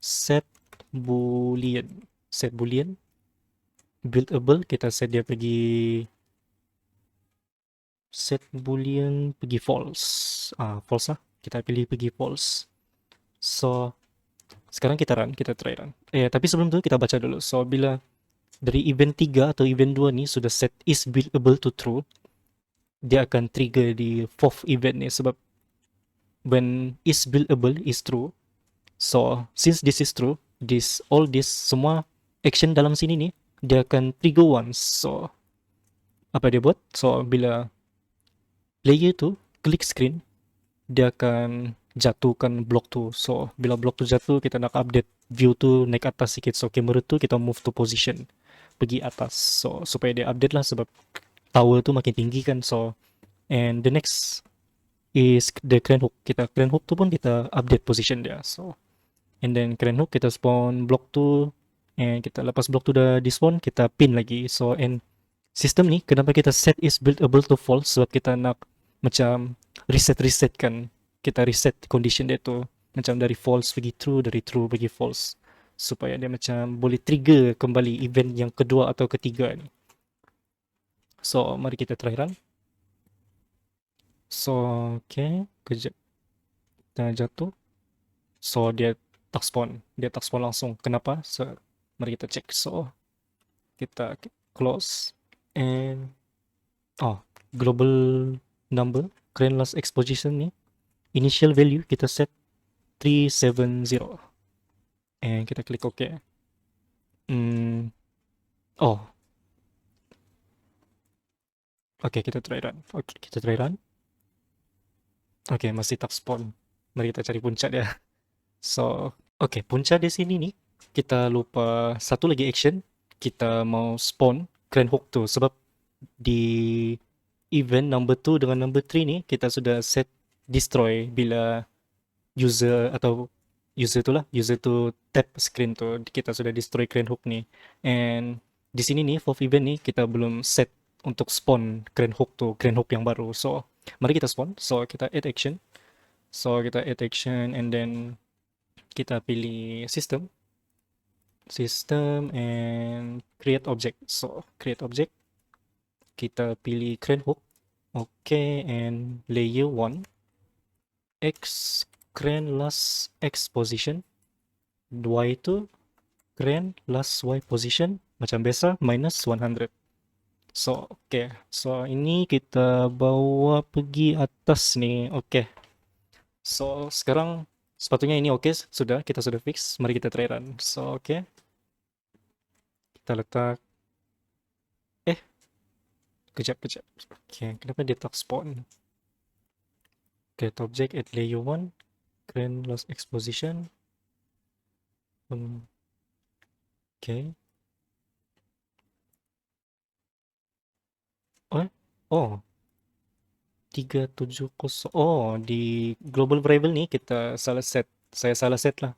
set boolean buildable, kita set dia pergi false. False lah, kita pilih pergi false. So sekarang kita try run. Tapi sebelum tu kita baca dulu. So bila dari event 3 atau event 2 ni sudah set is buildable to true, dia akan trigger di 4th event ni, sebab when is buildable is true. So since this is true, all this semua action dalam sini ni dia akan trigger once. So apa dia buat? So bila player tu klik screen, dia akan jatuhkan blok tu. So bila blok tu jatuh, kita nak update view tu naik atas sikit. So kamera tu kita move to position, pergi atas. So supaya dia update lah, sebab tower tu makin tinggi kan. So and the next is the crane hook. Crane hook tu pun kita update position dia. So and then crane hook kita spawn blok tu, and kita lepas blok tu dah di spawn, kita pin lagi. So and sistem ni kenapa kita set is buildable to false, sebab kita nak macam reset kan. Kita reset condition dia tu macam dari false pergi true, dari true pergi false, supaya dia macam boleh trigger kembali event yang kedua atau ketiga ni. So mari kita try run. So okay, kejap kita jatuh. So dia tak spawn langsung. Kenapa? So mari kita check. So kita close, and global number crane last X position ni initial value kita set 370, and kita klik OK. Okay, kita try run. Okay, masih tak spawn. Mari kita cari puncak dia. So okay, puncak di sini ni kita lupa satu lagi action. Kita mau spawn Grand Hook tu sebab di event number 2 dengan number 3 ni kita sudah set destroy bila user tu tap screen tu, kita sudah destroy Grand Hook ni. And di sini ni fourth event ni kita belum set untuk spawn Grand Hook tu, Grand Hook yang baru. So mari kita spawn. So kita add action. And then kita pilih system and create object. So create object, kita pilih Grand Hook. Okay, and layer 1 X grand last X position, Y tu grand last Y position macam biasa minus 100. So okay, so ini kita bawa pergi atas ni. Okay, so sekarang sepatutnya ini okay sudah, kita sudah fix. Mari kita try run. So okay, kita letak kejap. Okay, kenapa dia tak spawn? Create object at layer 1 grand last X position. Okay. Oh, 370. Oh, di global variable ni kita salah set. Saya salah set lah.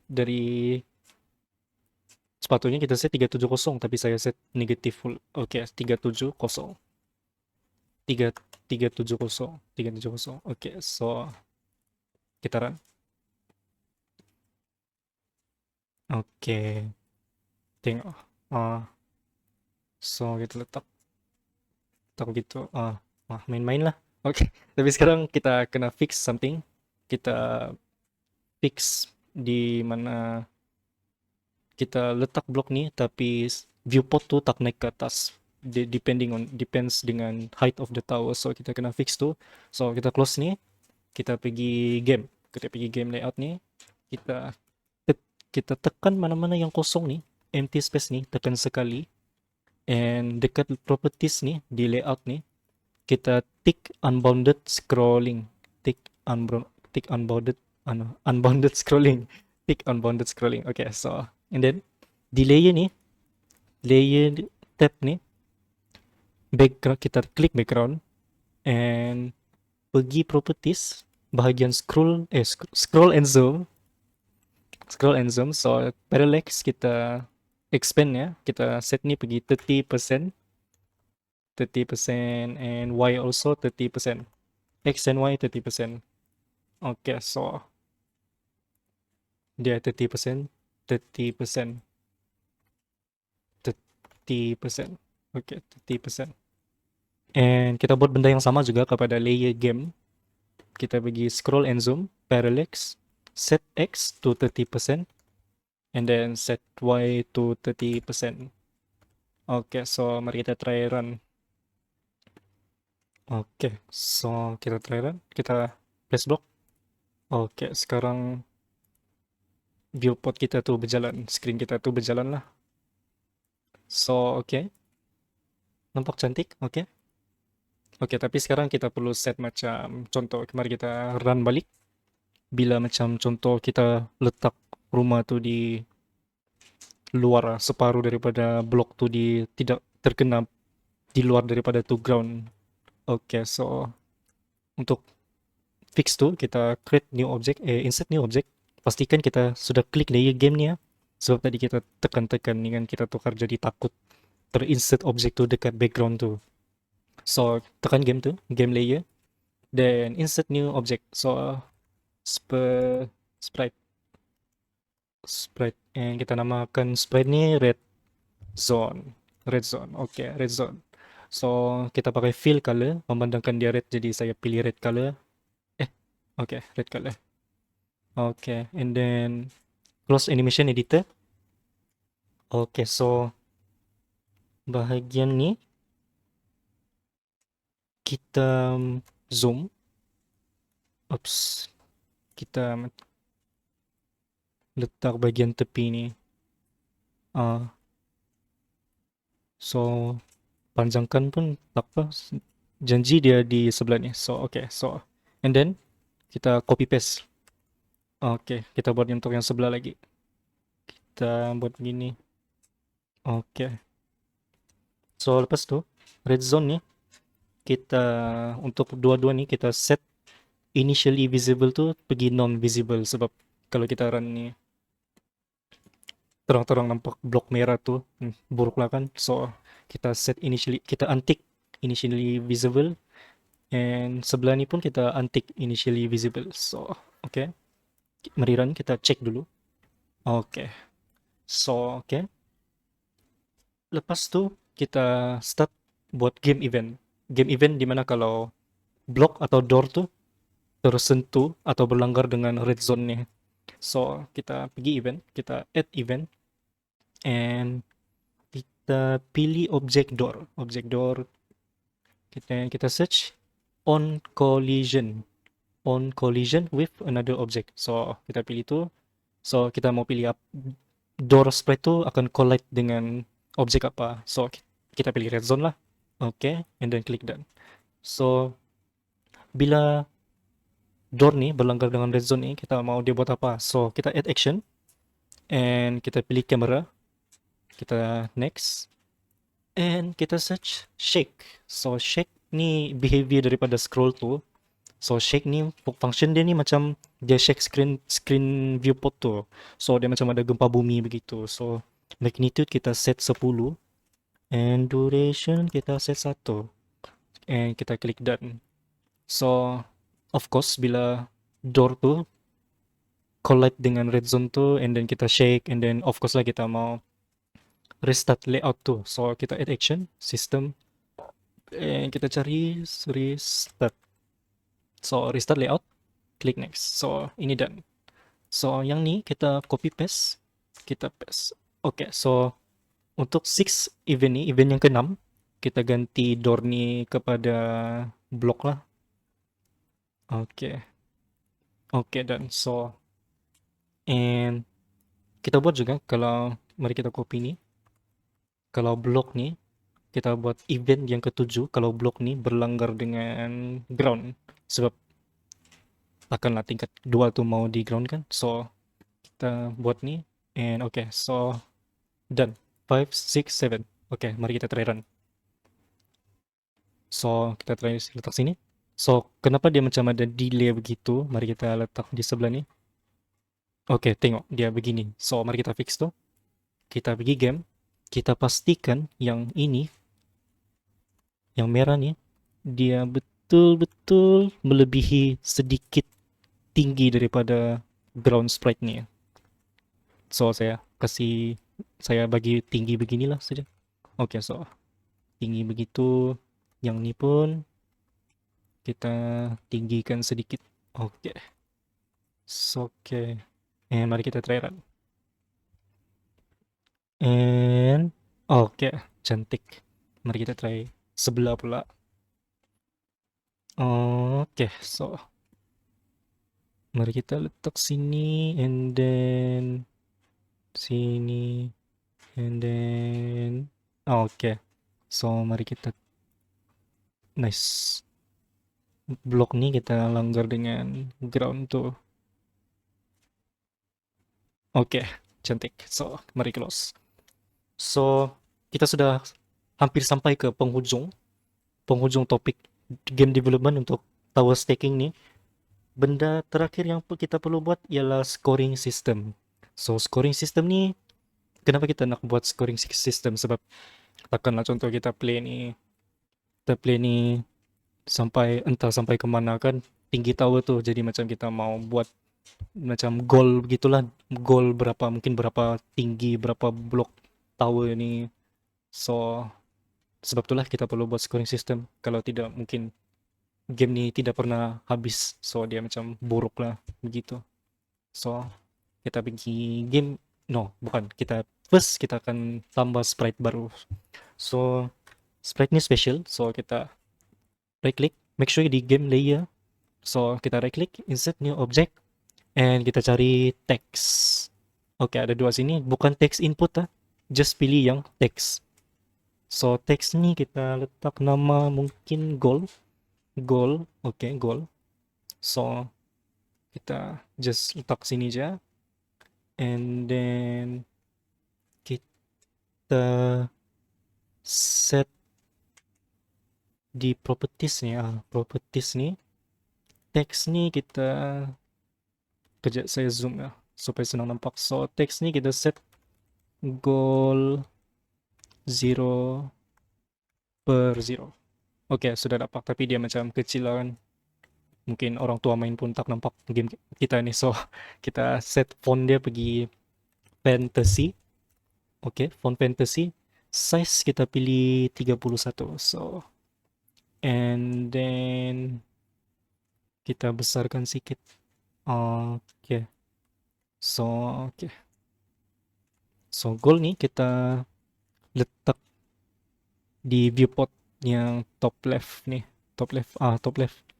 Dari sepatutnya kita set 370 tapi saya set negatif full. Okay, 370. 370. Okay, so kita run. Okay. Tengok. So kita letak begitu. Main-main lah. Okay. Tapi sekarang kita kena fix something. Kita fix di mana kita letak blok ni tapi viewport tu tak naik ke atas. Depends dengan height of the tower. So kita kena fix tu. So kita close ni. Kita pergi game. Kita pergi game layout ni. Kita tekan mana-mana yang kosong ni. Empty space ni. Tekan sekali. And dekat properties ni. Di layout ni. Kita tick unbounded scrolling. Unbounded scrolling. Tick unbounded scrolling. Okay, so and then di layer tab ni, background, kita klik background and pergi properties, bahagian scroll and zoom. So parallax kita expand ya, kita set ni pergi 30% and Y also 30%. X and Y 30%. Okay, so dia 30%. Okay, 30%. And kita buat benda yang sama juga kepada layer game. Kita pergi scroll and zoom, parallax, set X to 30%, and then set Y to 30%. Okay, so mari kita try run. Okay, so kita try run. Kita place block. Okay, sekarang viewport kita tu berjalan, screen kita tu berjalan lah. So okay, nampak cantik. Okay. Okay, tapi sekarang kita perlu set macam contoh. Mari kita run balik. Bila macam contoh kita letak rumah tu di luar, separuh daripada blok tu tidak terkena di luar daripada tu ground. Okay, so untuk fix tu kita create new object, insert new object. Pastikan kita sudah klik layer game ni ya. Sebab tadi kita tekan-tekan ni kan, kita tukar jadi takut terinsert object tu dekat background tu. So tekan game tu, game layer, then insert new object. So sprite, and kita namakan sprite ni red zone. Okay, red zone. So kita pakai fill color, memandangkan dia red, jadi saya pilih red color. Okay, red color. Okay, and then close animation editor. Okay, so bahagian ni kita zoom. Kita letak bahagian tepi ni. So panjangkan pun tak apa. Janji dia di sebelah ni. So okay, so and then kita copy paste. Okay, kita buat untuk yang sebelah lagi. kita buat begini. Oke. So lepas tu red zone nih kita untuk dua-dua nih kita set initially visible tuh pergi non visible, sebab kalau kita run nih terang-terang nampak blok merah tuh buruk lah kan. So kita set initially, kita untick initially visible, and sebelah ni pun kita untick initially visible. So oke, mari run, kita cek dulu. Oke, so oke, lepas tu kita start buat game event. Game event dimana kalau blok atau door tuh tersentuh atau berlanggar dengan red zone-nya. So kita pergi event, kita add event, and kita pilih object door. Object door kita search on collision with another object. So kita pilih itu. So kita mau pilih door sprite itu akan collide dengan objek apa. So kita pilih red zone lah. Oke, and then click done. So bila door nih berlanggar dengan red zone nih, kita mau dia buat apa. So kita add action, and kita pilih camera, kita next, and kita search shake. So shake ni behavior daripada scroll tu. So shake ni function dia ni macam dia shake screen viewport tu. So dia macam ada gempa bumi begitu. So magnitude kita set 10, and duration kita set 1, and kita klik done. So of course bila door tu collide dengan red zone tu, and then kita shake, and then of course lah kita mau restart layout tu. So kita add action, system, and kita cari restart. So restart layout, klik next. So ini done. So yang ni kita copy paste, kita paste. Oke, so untuk 6 event ni, event yang ke-6, kita ganti door ni kepada block lah. Oke. Oke, dan so and kita buat juga, kalau mari kita copy ni, kalau block ni kita buat event yang ke-7 kalau blok nih berlanggar dengan ground, sebab akanlah tingkat 2 tuh mau di ground kan. So kita buat nih, and oke, so done. 5, 6, 7. Oke, mari kita try run. So kita try letak sini. So kenapa dia macam ada delay begitu, mari kita letak di sebelah nih. Oke, tengok dia begini. So mari kita fix tuh. Kita pergi game, kita pastikan yang ini, yang merah nih, dia betul-betul melebihi sedikit tinggi daripada ground sprite nih. So saya bagi tinggi beginilah saja. Oke, so tinggi begitu. Yang ini pun kita tinggikan sedikit. Oke. So, oke. And mari kita try run. And oke, cantik. Mari kita try sebelah pula. Oke, so mari kita letak sini, and then sini, and then oke. So mari kita nice. Blok nih kita langgar dengan ground tuh. Oke, cantik. So mari close. So kita sudah hampir sampai ke penghujung topik game development untuk tower staking nih. Benda terakhir yang kita perlu buat ialah scoring system. So scoring system nih, kenapa kita nak buat scoring system? Sebab katakanlah contoh kita play nih sampai entah sampai kemana kan, tinggi tower tuh, jadi macam kita mau buat macam goal begitulah, goal berapa, mungkin berapa tinggi, berapa blok tower ini. So sebab itulah kita perlu buat scoring system, kalau tidak mungkin game ni tidak pernah habis. So dia macam buruk lah begitu. So kita pergi game, no bukan, kita first kita akan tambah sprite baru. So sprite ni special, so kita right click, make sure di game layer. So kita right click, insert new object, and kita cari text. Oke, ada dua sini, bukan text input lah, just pilih yang text. So text ni kita letak nama mungkin goal. Oke, goal. So kita just letak sini aja, and then kita set di properties nih, properties nih, teks nih kita, kejap saya zoom ya supaya senang nampak. So teks nih kita set goal 0/0. Oke, sudah dapat, tapi dia macam kecil lah kan. Mungkin orang tua main pun tak nampak game kita nih. So kita set font dia pergi fantasy. Oke, font fantasy. Size kita pilih 31. So and then kita besarkan sedikit. Oke. So oke. So goal nih kita letak di viewport yang top left nih, top left,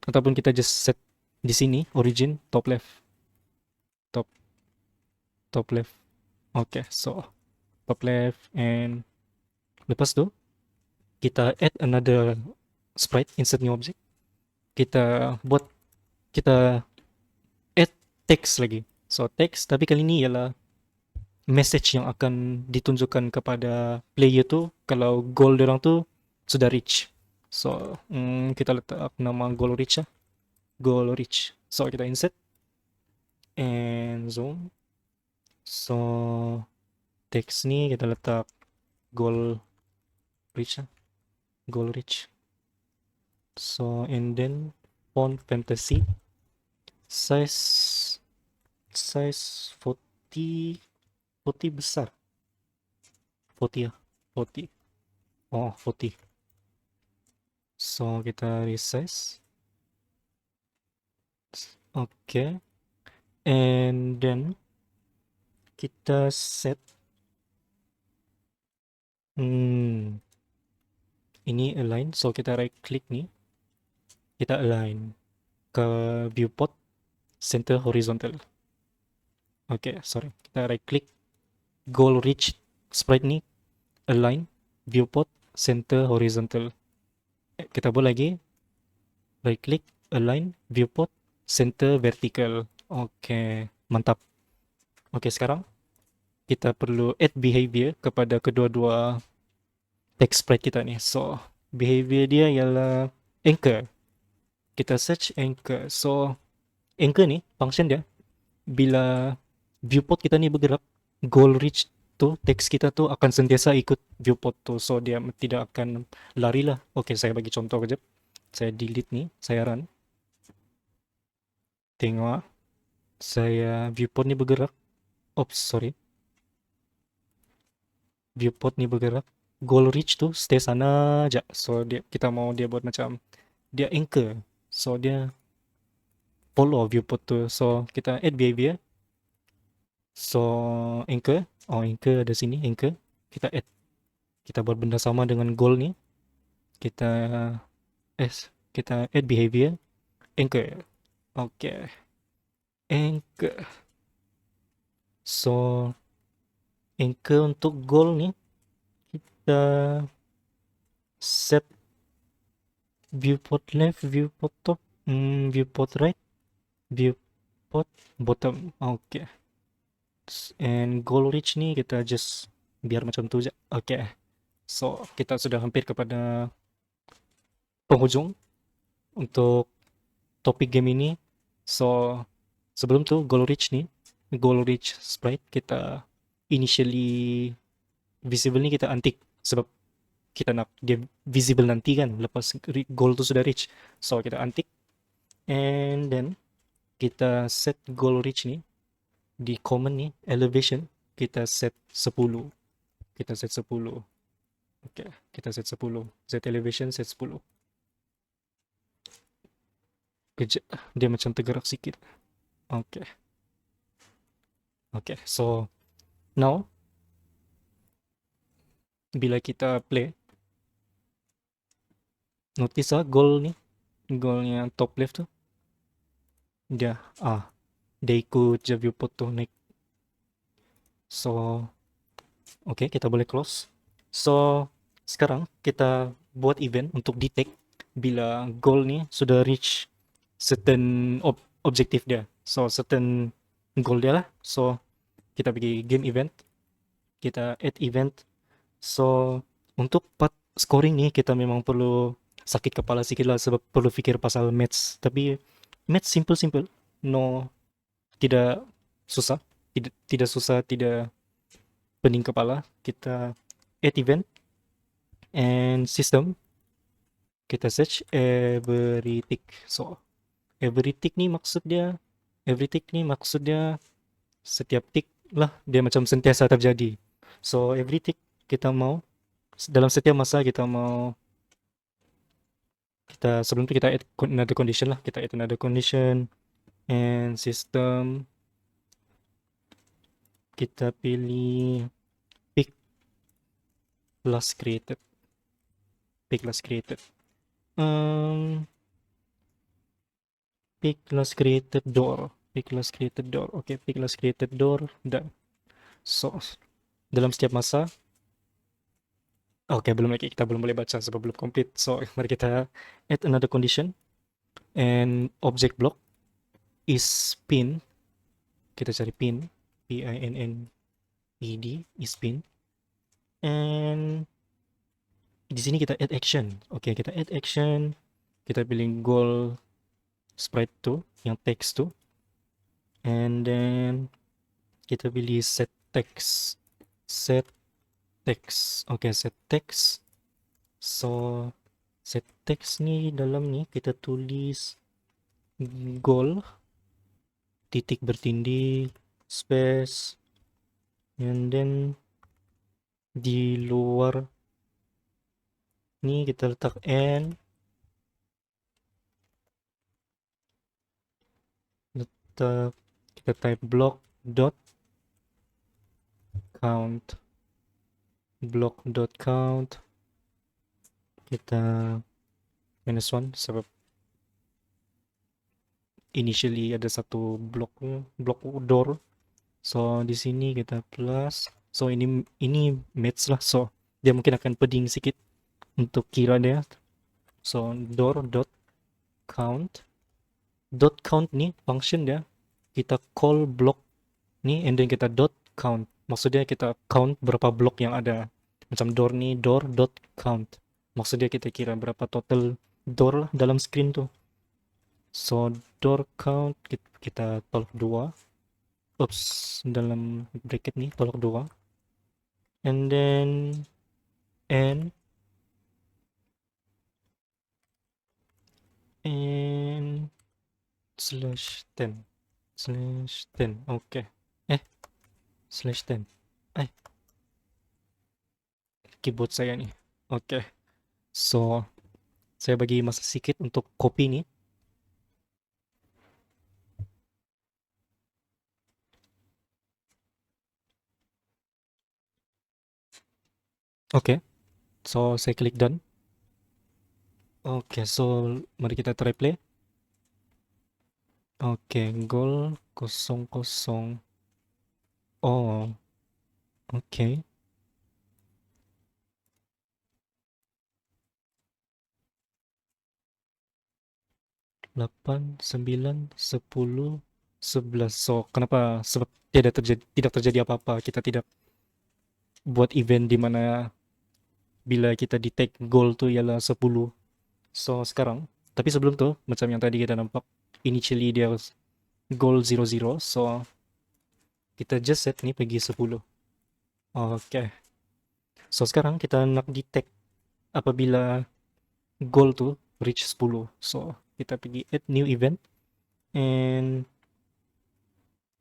ataupun kita just set di sini origin top left, top top left. Oke, so top left, and lepas tu kita add another sprite, insert new object, kita add text lagi. So text, tapi kali ini ialah message yang akan ditunjukkan kepada player tu kalau goal diorang tu sudah reach. So kita letak nama goal reach lah, goal reach. So kita insert and zoom. So text ni kita letak goal reach lah, goal reach. So and then font fantasy, size 40 besar, 40 ya, 40. Oh, 40. So kita resize. Oke. And then kita set ini align. So kita right click nih, kita align ke viewport center horizontal. Oke, sorry, kita right click goal reach sprite nih, align viewport center horizontal. Kita buat lagi, right click align viewport center vertical. Oke, mantap. Oke, sekarang kita perlu add behavior kepada kedua-dua text sprite kita nih. So behavior dia ialah anchor. Kita search anchor. So anchor nih function dia, bila viewport kita nih bergerak, goal reach tu teks kita tu akan sentiasa ikut viewport tu. So dia tidak akan lari lah. Oke, saya bagi contoh kejap. Saya delete nih, saya run. Tengok, saya viewport ni bergerak. Oops, sorry. Viewport ni bergerak. Goal reach tu stay sana aja. So kita mau dia buat macam dia anchor. So dia follow viewport tu. So kita add behavior. So anchor, anchor ada sini, anchor. Kita add, kita buat benda sama dengan goal ni. Kita add behavior anchor. Oke, anchor. So anchor untuk goal ni kita set viewport left, viewport top, viewport right, viewport bottom. Oke. And goal reach ni kita just biar macam tu je. Oke. So kita sudah hampir kepada penghujung untuk topik game ini. So sebelum tu goal reach ni, goal reach sprite kita initially visible ni kita antik sebab kita nak dia visible nanti kan lepas goal tu sudah reach. So kita antik, and then kita set goal reach ni di common ni elevation kita set 10. Kita set 10. Oke, kita set 10. Z elevation set 10. Kejap, dia macam tergerak sikit. Oke. Oke, so now bila kita play, notice goal ni, goal yang top left tu, dia ikut je viewport tu naik. So oke, kita boleh close. So sekarang kita buat event untuk detect bila goal ni sudah reach certain objektif dia. So certain goal dia lah. So kita pergi game event, kita add event So, untuk part scoring nih kita memang perlu sakit kepala sedikit lah sebab perlu fikir pasal maths. Tapi maths simple-simple, no, tidak susah, tidak susah, tidak pening kepala. Kita add event and system, kita search every tick. So, every tick nih maksudnya setiap tick lah dia macam sentiasa terjadi. So, every tick kita mau dalam setiap masa kita mau kita sebelum itu kita add another condition lah, kita add another condition and system, kita pilih pick last created, pick last created, um, pick last created door, pick last created door, oke, pick last created door dan so dalam setiap masa, oke, belum lagi, kita belum boleh baca sebab belum complete. So mari kita add another condition and object block is pin, kita cari pin, PINNED is pin, and di sini kita add action. Oke, kita add action, kita pilih goal sprite tuh yang text tuh, and then kita pilih set text, set text. Oke, set text. So set text nih dalam nih kita tulis goal titik bertindih space, and then di luar nih kita letak n, letak kita type block dot count, block dot count, kita -1 sebab initially ada satu block door. So di sini kita plus, so ini maths lah, so dia mungkin akan peding sedikit untuk kira dia. So door dot count nih function dia, kita call block nih and then kita dot count, maksudnya kita count berapa block yang ada. Macam door nih, door dot count, maksudnya kita kira berapa total door lah dalam screen tuh. So door count kita tolak 2, oops, dalam bracket nih tolak 2, and then n and /10 oke, /10, keyboard saya nih. Oke, so saya bagi masa sedikit untuk copy nih. Oke, so saya klik done. Oke, so mari kita try play. Oke, goal 00. Oh, oke. 8, 9, 10, 11. So, kenapa? Sebab tidak terjadi apa-apa. Kita tidak buat event di mana bila kita detect goal tuh ialah 10. So, sekarang, tapi sebelum tuh, macam yang tadi kita nampak, initially dia goal 00. So, kita just set nih pergi 10. Oke. So, sekarang kita nak detect apabila goal tuh reach 10. So, kita pergi add new event and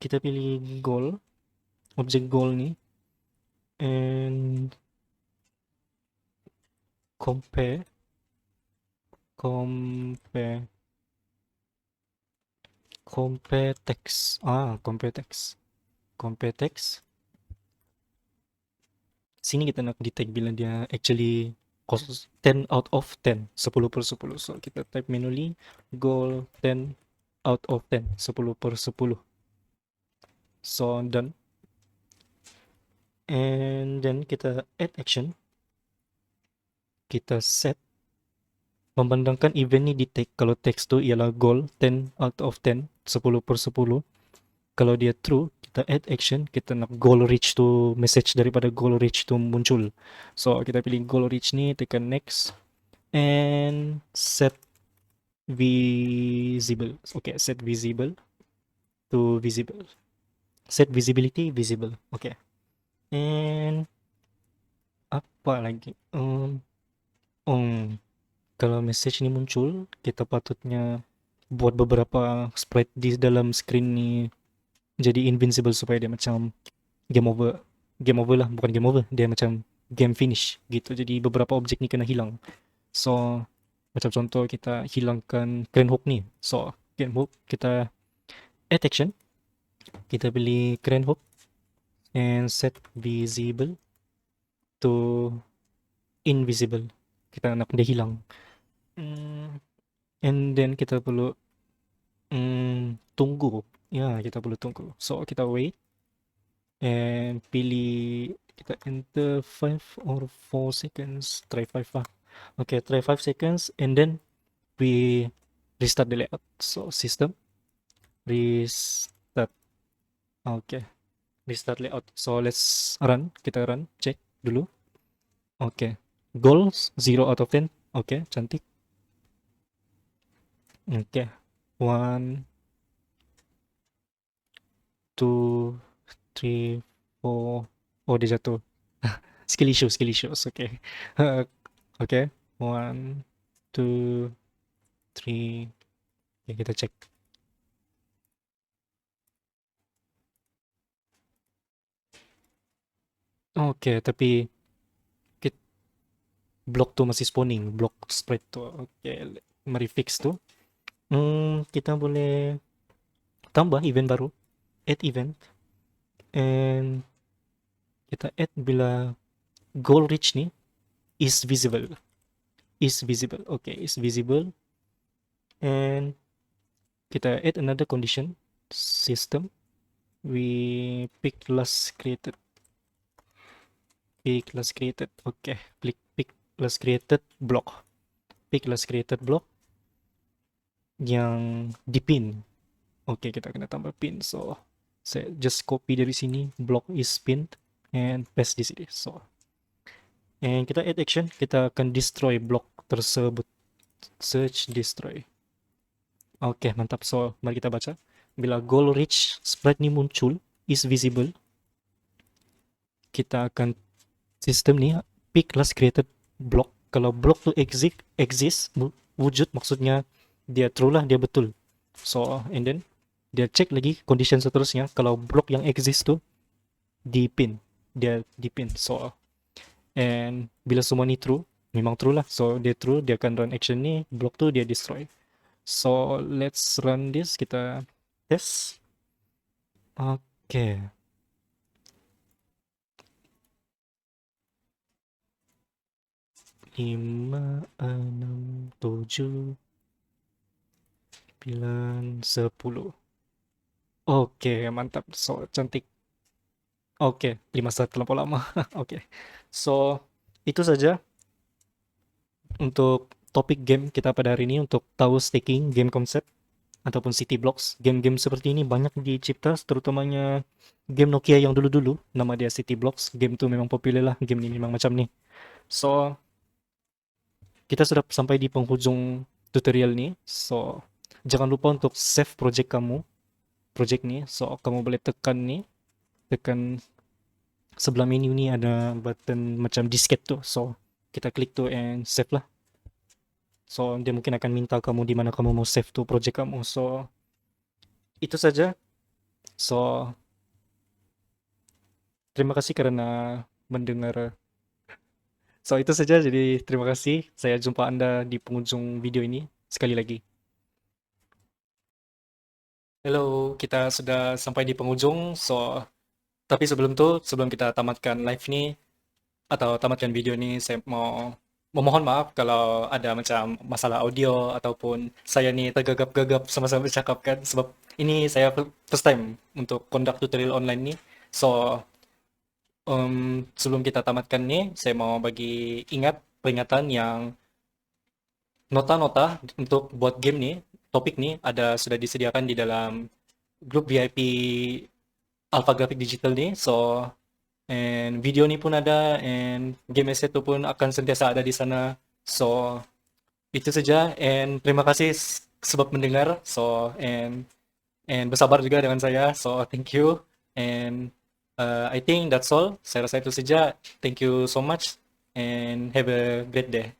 kita pilih goal, object goal nih, and compare text, compare text. Sini kita nak detect bila dia actually 10 out of 10, 10/10. So kita type manually goal 10 out of 10, 10/10. So done, and then kita add action, kita set memandangkan event ni detect kalau text tu ialah goal 10 out of 10, 10/10. Kalau dia true, kita add action, kita nak goal reach tu message daripada goal reach tu muncul. So kita pilih goal reach ni, tekan next and set visible. Okay, set visible to visible. Set visibility visible. Okay. And apa lagi? Kalau message ni muncul, kita patutnya buat beberapa sprite di dalam screen ni jadi invincible supaya dia macam game over. Game over lah, bukan game over. Dia macam game finish gitu. Jadi beberapa objek ni kena hilang. So, macam contoh kita hilangkan crane hook ni. So, crane hook kita add action. Kita pilih crane hook and set visible to invisible. Kita nak dia hilang. And then kita perlu tunggu. Ya, kita perlu tunggu. So, kita wait. And pilih, kita enter 5 or 4 seconds. Try 5 lah. Okay, try 5 seconds. And then, we restart the layout. So, system. Restart. Okay. Restart layout. So, let's run. Kita run. Check dulu. Okay. Goals 0 out of 10. Okay, cantik. Okay. 1, 2, 3, 4. Oh, dia jatuh. Skill issues. Okay. Okay. 1, 2, 3. Okay, kita check. Okay, tapi block tu masih spawning, block spread tu. Okay, mari fix tu. Kita boleh tambah event baru, add event, and kita add bila goal reach ni is visible. Okay, is visible, and kita add another condition, system, we pick last created. Okay, pick last created block. Pick last created block yang dipin. Okay, kita kena tambah pin. So, saya just copy dari sini, block is pinned, and paste di sini. So, and kita add action, kita akan destroy block tersebut. Search destroy. Okay, mantap. So, mari kita baca. Bila goal reach sprite ni muncul, is visible, kita akan sistem ni pick last created block. Kalau block tu exist, wujud, maksudnya dia true lah, dia betul. So, and then dia check lagi condition seterusnya. Kalau block yang exist tu dipin, dia dipin. So, and bila semua ni true, memang true lah. So, dia true, dia akan run action ni, block tu dia destroy. So, let's run this, kita test. Okay. Lima, enam, tujuh, 9, 10. Okay, mantap. So, cantik. Okay, 5 start terlampau lama. Okay. So, itu saja untuk topik game kita pada hari ini, untuk tahu staking, game concept, ataupun city blocks. Game-game seperti ini banyak dicipta, terutamanya game Nokia yang dulu-dulu, nama dia City Blocks. Game tu memang popular lah, game ni memang macam ni. So, kita sudah sampai di penghujung tutorial ni. So, jangan lupa untuk save project kamu, project ni. So, kamu boleh tekan ni, tekan sebelah menu ni ada button macam diskette tu. So, kita klik tu and save lah. So, dia mungkin akan minta kamu di mana kamu mau save tu project kamu. So, itu saja. So, terima kasih kerana mendengar. So, itu saja. Jadi, terima kasih. Saya jumpa Anda di penghujung video ini sekali lagi. Hello, kita sudah sampai di penghujung. So, tapi sebelum kita tamatkan live ni atau tamatkan video ni, saya mau memohon maaf kalau ada macam masalah audio ataupun saya ni tergagap-gagap sama-sama bercakap kan, sebab ini saya first time untuk conduct tutorial online ni. So, sebelum kita tamatkan ni, saya mau bagi peringatan yang nota-nota untuk buat game ni, topik ni sudah disediakan di dalam grup VIP Alpha Graphic Digital nih. So, and video ni pun ada, and game asset tu pun akan sentiasa ada di sana. So, itu saja, and terima kasih sebab mendengar. So, and bersabar juga dengan saya. So, thank you. And I think that's all. Saya rasa itu saja. Thank you so much, and have a great day.